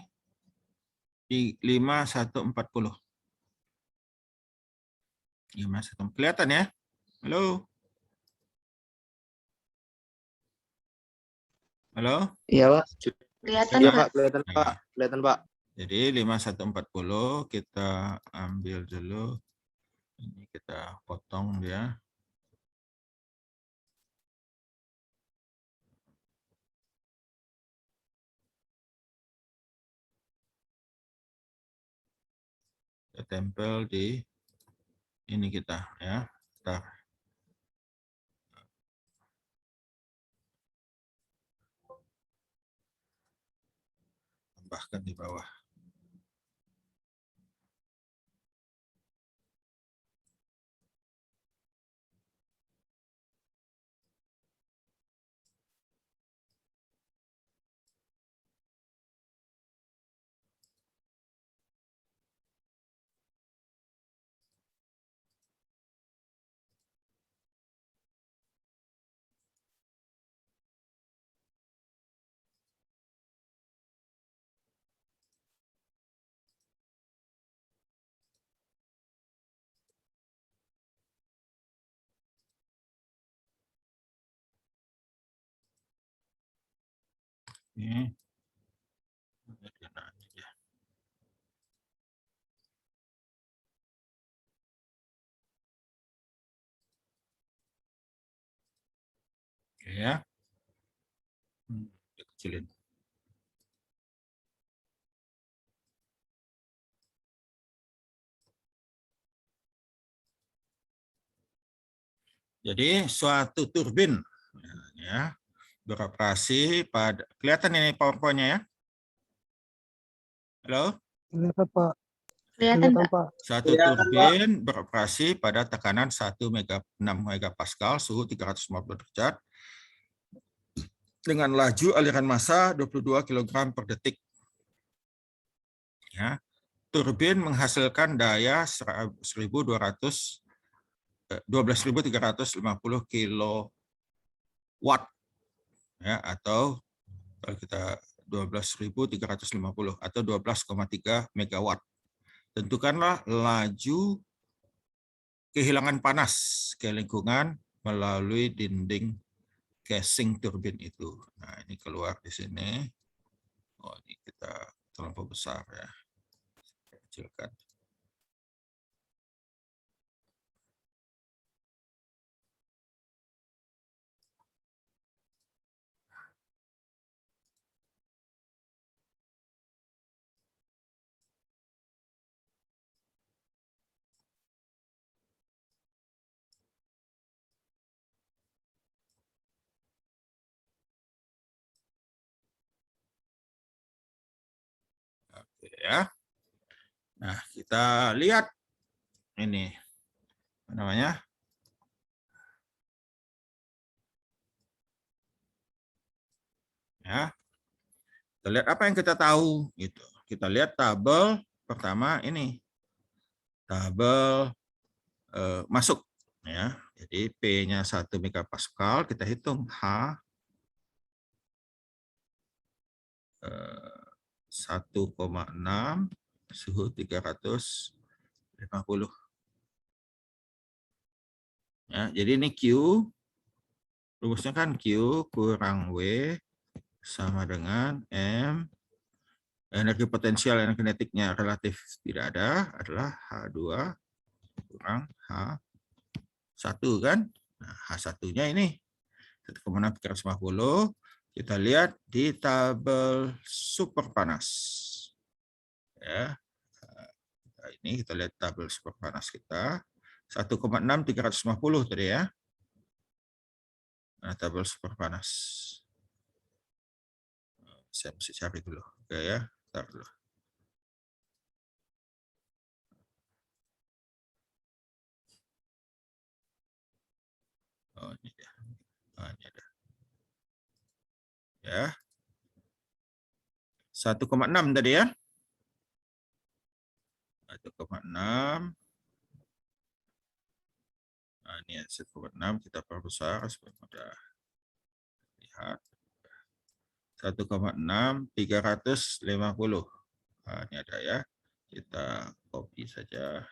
[SPEAKER 1] Di 5140. 51. Kelihatan ya? Halo? Halo?
[SPEAKER 2] Iya, Pak.
[SPEAKER 3] Kelihatan,
[SPEAKER 2] Iya,
[SPEAKER 3] Pak.
[SPEAKER 2] Pak. Kelihatan, Pak. Kelihatan, Pak.
[SPEAKER 1] Jadi 5140 kita ambil dulu. Ini kita potong dia. Kita tempel di ini kita ya. Bentar. Tambahkan di bawah. Ini. Oke ya. Kecilin. Jadi suatu turbin ya beroperasi pada, kelihatan ini PowerPoint-nya ya? Halo?
[SPEAKER 2] Kelihatan, Pak.
[SPEAKER 3] Kelihatan, Pak.
[SPEAKER 1] Suatu turbin beroperasi pada tekanan 6 megapascal, suhu 350 derajat, dengan laju aliran massa 22 kg per detik. Ya. Turbin menghasilkan daya 12.350 kilowatt, ya, atau kalau kita 12.350 atau 12,3 megawatt. Tentukanlah laju kehilangan panas ke lingkungan melalui dinding casing turbin itu. Nah, ini keluar di sini. Oh, ini kita terlampau besar ya. Kecilkan. Oke, ya. Nah, kita lihat ini apa namanya? Ya. Kita lihat apa yang kita tahu gitu. Kita lihat tabel pertama ini. Tabel masuk ya. Jadi P-nya 1 megapascal, kita hitung H 1,6 suhu 350. Ya, jadi ini Q, rumusnya kan Q kurang W sama dengan M. Energi potensial dan kinetiknya relatif tidak ada, adalah H2 kurang H1 kan. Nah, H1-nya ini 1,6 kita lihat di tabel super panas. Ya. Nah, ini kita lihat tabel super panas kita 1,6 tadi ya. Nah, tabel super panas. Saya mesti cari dulu. Oke ya, bentar dulu. Oh, ini dia. Oh, ini ada. Ya. 1,6 tadi ya. 1,6. Nah, ini 1,6 kita perbesar supaya mudah lihat. 1,6 350. Nah, ini ada ya. Kita copy saja.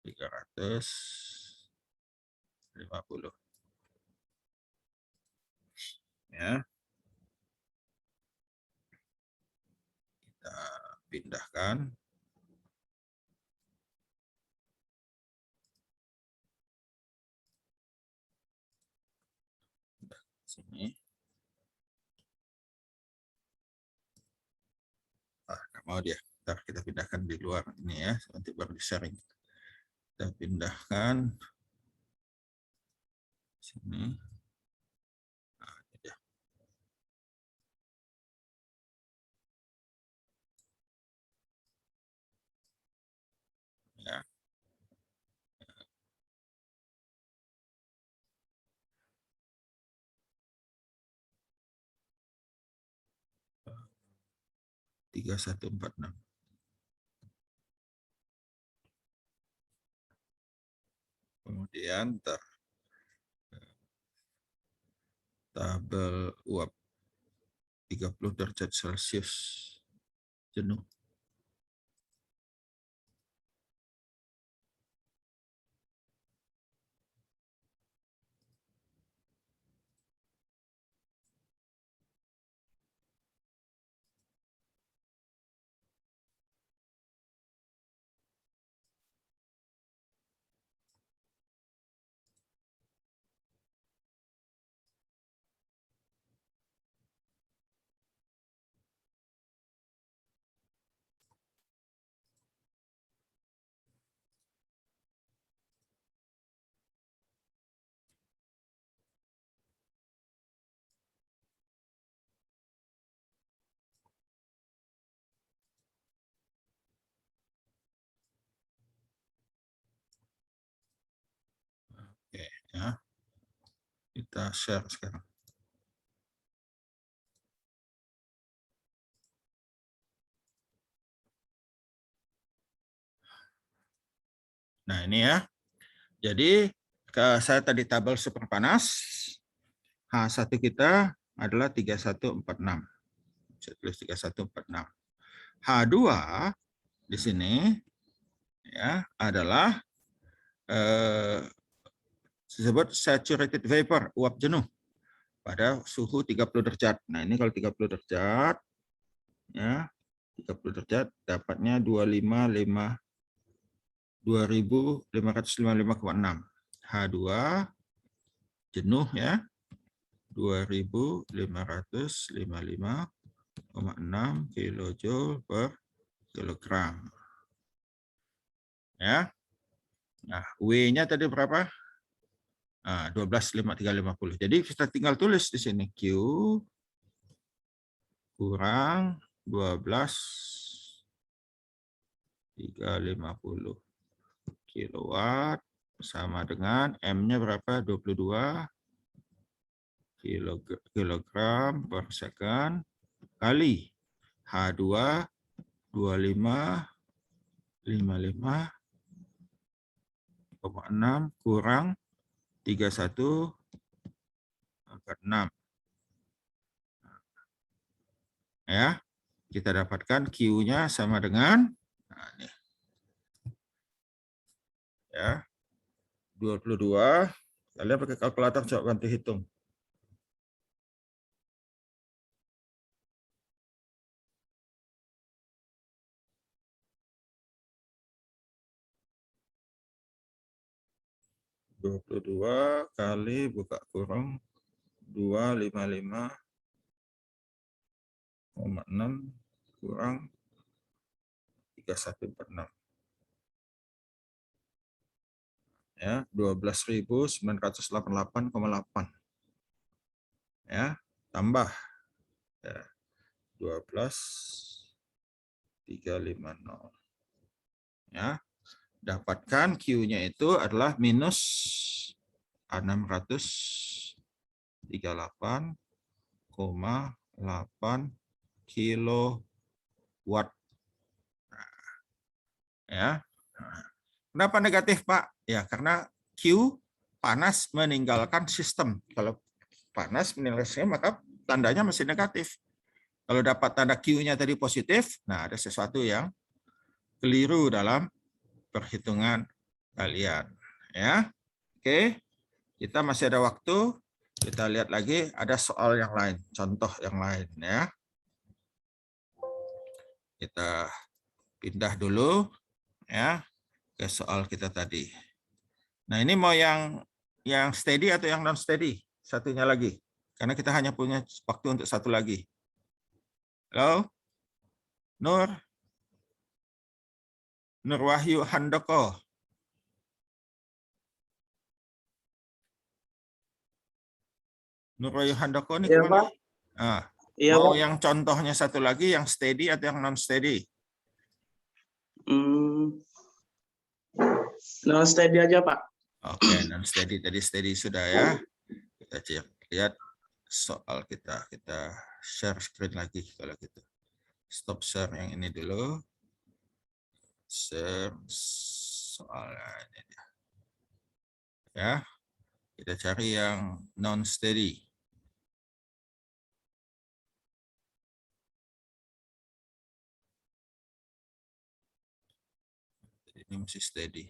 [SPEAKER 1] 350. Ya. Kita pindahkan. Sini. Nggak mau dia. Ntar kita pindahkan di luar ini ya. Nanti baru di sharing. Kita pindahkan sini. Nah, ini dia. Ya. 3146. Kemudian tabel uap 30 derajat Celcius jenuh. Oke, ya. Kita share sekarang. Nah, ini ya. Jadi saya tadi tabel super panas. H1 kita adalah 3146. Saya tulis 3146. H2 di sini ya adalah disebut saturated vapor, uap jenuh pada suhu 30 derajat. Nah, ini kalau 30 derajat ya, 30 derajat dapatnya 2555,6. H2 jenuh ya, 2555,6 kilojoule per kilogram. Ya. Nah, W-nya tadi berapa? 12,350. Jadi kita tinggal tulis di sini Q kurang 12,350 kilowatt sama dengan M-nya berapa? 22 kilogram per second kali H2 2555,6 kurang 3146. Ya, kita dapatkan Q-nya sama dengan ini. Ya. 22. Kalian pakai kalkulator coba bantu hitung. Dua puluh dua kali buka kurung 255,6 kurang 3146. Ya, 12.988,8. Ya, tambah ya, 12.350. Ya. Dapatkan Q-nya itu adalah minus 638,8 kilowatt. Ya. Kenapa negatif, Pak? Ya, karena Q panas meninggalkan sistem. Kalau panas meninggalkan sistem, maka tandanya masih negatif. Kalau dapat tanda Q-nya tadi positif, nah ada sesuatu yang keliru dalam perhitungan kalian. Ya, oke. Kita masih ada waktu. Kita lihat lagi ada soal yang lain, contoh yang lain ya. Kita pindah dulu ya ke soal kita tadi. Nah, ini mau yang steady atau yang non steady? Satunya lagi. Karena kita hanya punya waktu untuk satu lagi. Halo? Nur Wahyu Handoko. Nur Wahyu Handoko ini
[SPEAKER 2] Iya,
[SPEAKER 1] kemana?
[SPEAKER 2] Pak. Iya,
[SPEAKER 1] mau
[SPEAKER 2] Pak.
[SPEAKER 1] yang contohnya satu lagi, yang steady atau yang non steady?
[SPEAKER 2] Non steady aja, Pak.
[SPEAKER 1] Oke, non steady tadi steady sudah ya. Kita lihat soal kita. Kita share screen lagi kalau gitu. Stop share yang ini dulu. Share soalnya ini dia. Ya. Kita cari yang non steady. Ini masih steady.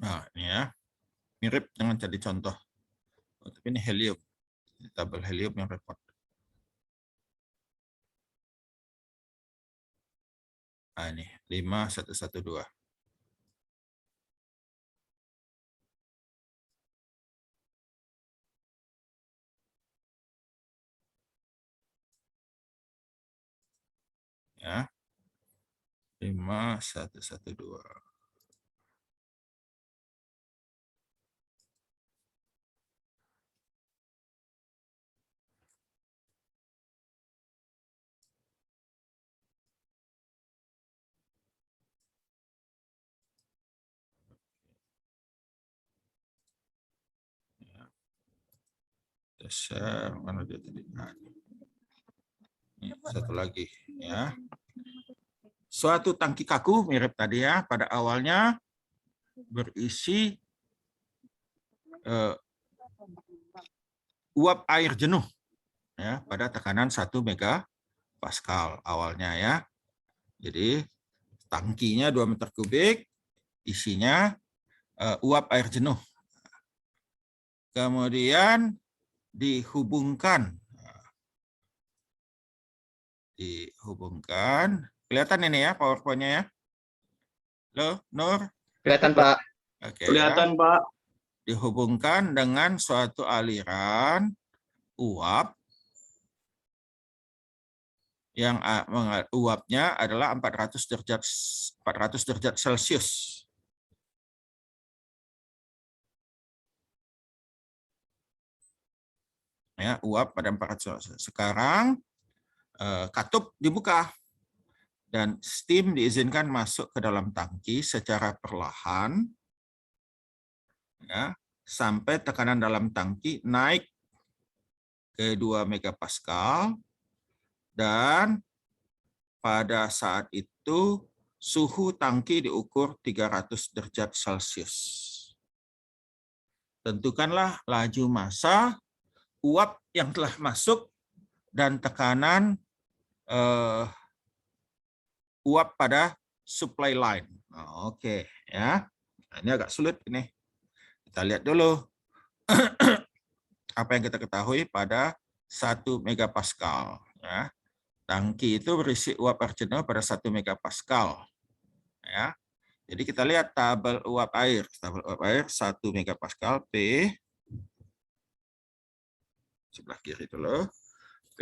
[SPEAKER 1] Nah, ini ya. Mirip dengan tadi contoh. Tapi ini helium. Ini tabel helium yang repot. Ini 5112. Ya. 5112. Share mana dia tadi? Ini satu lagi ya. Suatu tangki kaku mirip tadi ya, pada awalnya berisi uap air jenuh ya pada tekanan 1 megapascal awalnya ya. Jadi tangkinya 2 meter kubik, isinya uap air jenuh. Kemudian dihubungkan, kelihatan ini ya PowerPoint-nya ya. Halo, Nur?
[SPEAKER 4] Kelihatan, Pak.
[SPEAKER 1] Oke,
[SPEAKER 2] Kelihatan,
[SPEAKER 1] ya.
[SPEAKER 2] Pak.
[SPEAKER 1] Dihubungkan dengan suatu aliran uap yang uapnya adalah 400 derajat Celcius. Ya, uap pada 400. Sekarang katup dibuka dan steam diizinkan masuk ke dalam tangki secara perlahan ya, sampai tekanan dalam tangki naik ke 2 megapascal dan pada saat itu suhu tangki diukur 300 derajat Celcius. Tentukanlah laju massa uap yang telah masuk dan tekanan uap pada supply line. Oke, ya. Nah, ini agak sulit ini. Kita lihat dulu apa yang kita ketahui pada 1 megapascal. Ya. Tangki itu berisi uap air jenuh pada 1 megapascal. Ya. Jadi kita lihat tabel uap air. Tabel uap air 1 megapascal P sebelah kiri dulu. P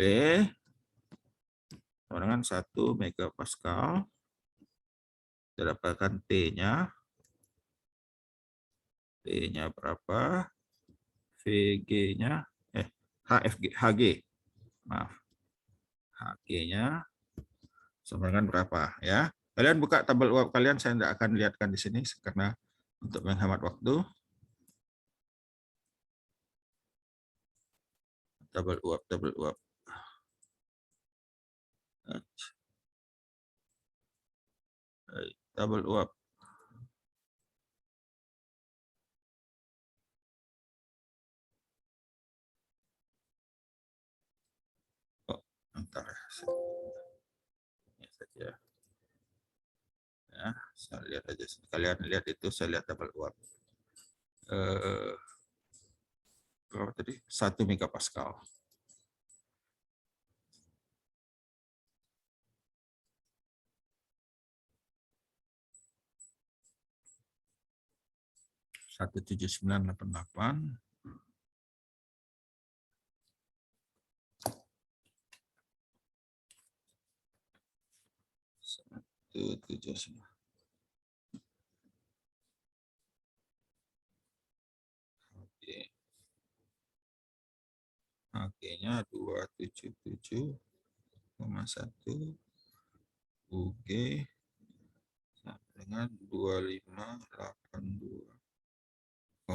[SPEAKER 1] sama dengan 1 megapascal. Kita dapatkan T-nya. T-nya berapa? VG-nya HG. Maaf. HG-nya sama dengan berapa ya? Kalian buka tabel uap kalian, saya tidak akan lihatkan di sini karena untuk menghemat waktu. Tabel uap. Tabel uap. Oh, bentar. Ini saja. Ya, saya lihat aja. Kalian lihat itu, saya lihat tabel uap. Berapa tadi? 1 megapascal. Satu 7988. 179. HG-nya 277,1 UG sama dengan 2582,8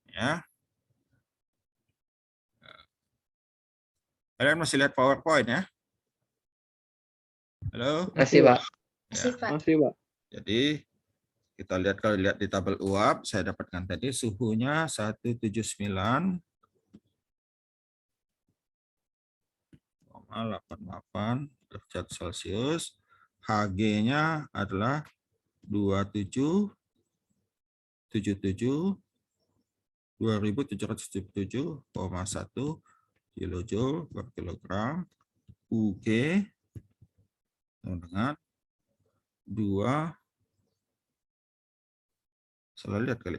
[SPEAKER 1] ya. Kalian masih lihat PowerPoint ya? Halo?
[SPEAKER 4] Masih, Pak.
[SPEAKER 2] Masih, Pak.
[SPEAKER 1] Jadi kita lihat, kalau lihat di tabel uap, saya dapatkan tadi suhunya 179,88 derajat Celcius. HG-nya adalah 2777,1 kilojoule per kilogram. UG sama dengan 2, salah lihat kali.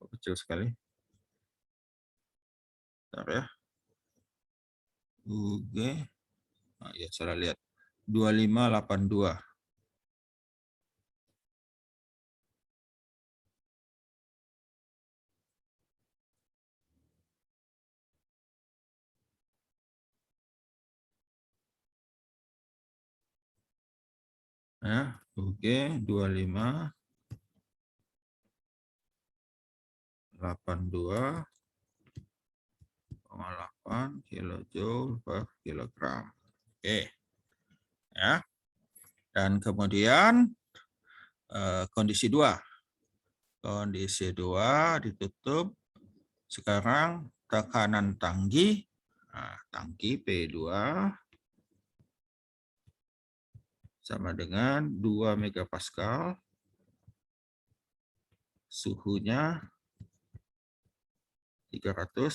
[SPEAKER 1] Kok kecil sekali. Bentar ya. UG, ya salah lihat. 2582. Ya, UG 2582,8 kilojoule per kilogram. Oke. Ya. Dan kemudian kondisi 2. Kondisi 2 ditutup. Sekarang tekanan tangki, tangki P2 sama dengan 2 megapascal, suhunya 300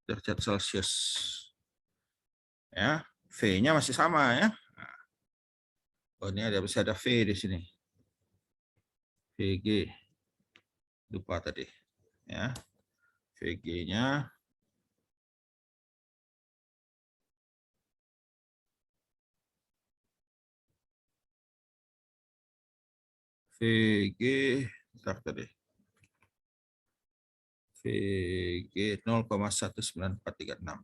[SPEAKER 1] derajat Celcius. Ya, V-nya masih sama ya. Oh, ini bisa ada V di sini. VG. Lupa tadi. Ya. VG-nya VG bentar tadi. VG 0,19436.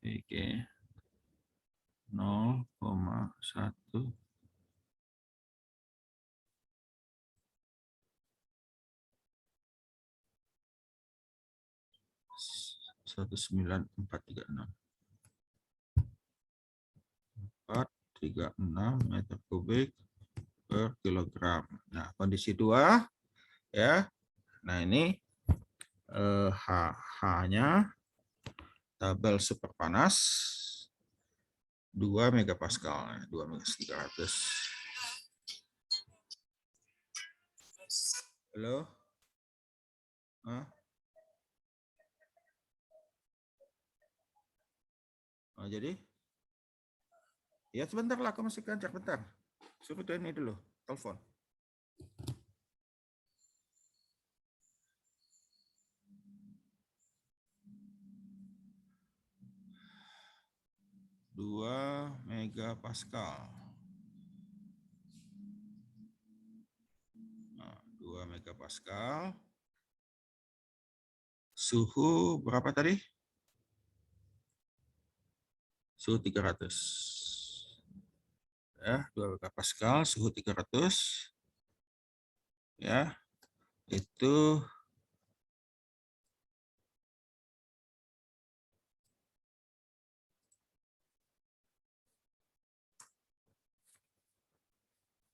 [SPEAKER 1] VG 0,1 19436 436 meter kubik per kilogram. Nah, kondisi 2 ya. Nah, ini H-nya tabel super panas 2 megapascal, 2 megapascal 300. Halo? Oh, jadi? Ya sebentar lah, aku masih kerja, bentar. Suruh tuh ini dulu, telepon. Dua megapascal. Nah, 2 megapascal. Suhu berapa tadi? Suhu 300. Ya, 2 megapascal, suhu 300. Ya, itu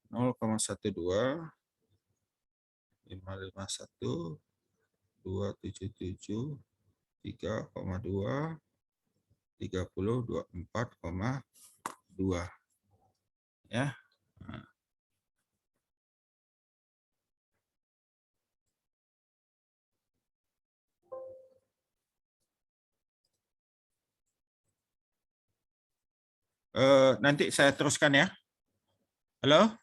[SPEAKER 1] nol koma 12 551 277 3,2 30 24,2 ya. Nah. Nanti saya teruskan ya. Halo?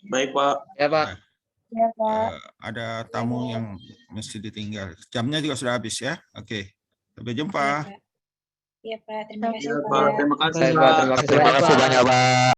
[SPEAKER 2] Baik, Pak.
[SPEAKER 4] Ya, Pak.
[SPEAKER 3] Ya, Pak.
[SPEAKER 1] Ada tamu yang mesti ditinggal. Jamnya juga sudah habis ya. Oke. Sampai jumpa.
[SPEAKER 3] Iya, Pak. Terima kasih,
[SPEAKER 2] Ya,
[SPEAKER 3] Pak.
[SPEAKER 2] Pak. Terima kasih,
[SPEAKER 4] Baik, Pak.
[SPEAKER 2] Pak.
[SPEAKER 4] Terima kasih banyak, Pak.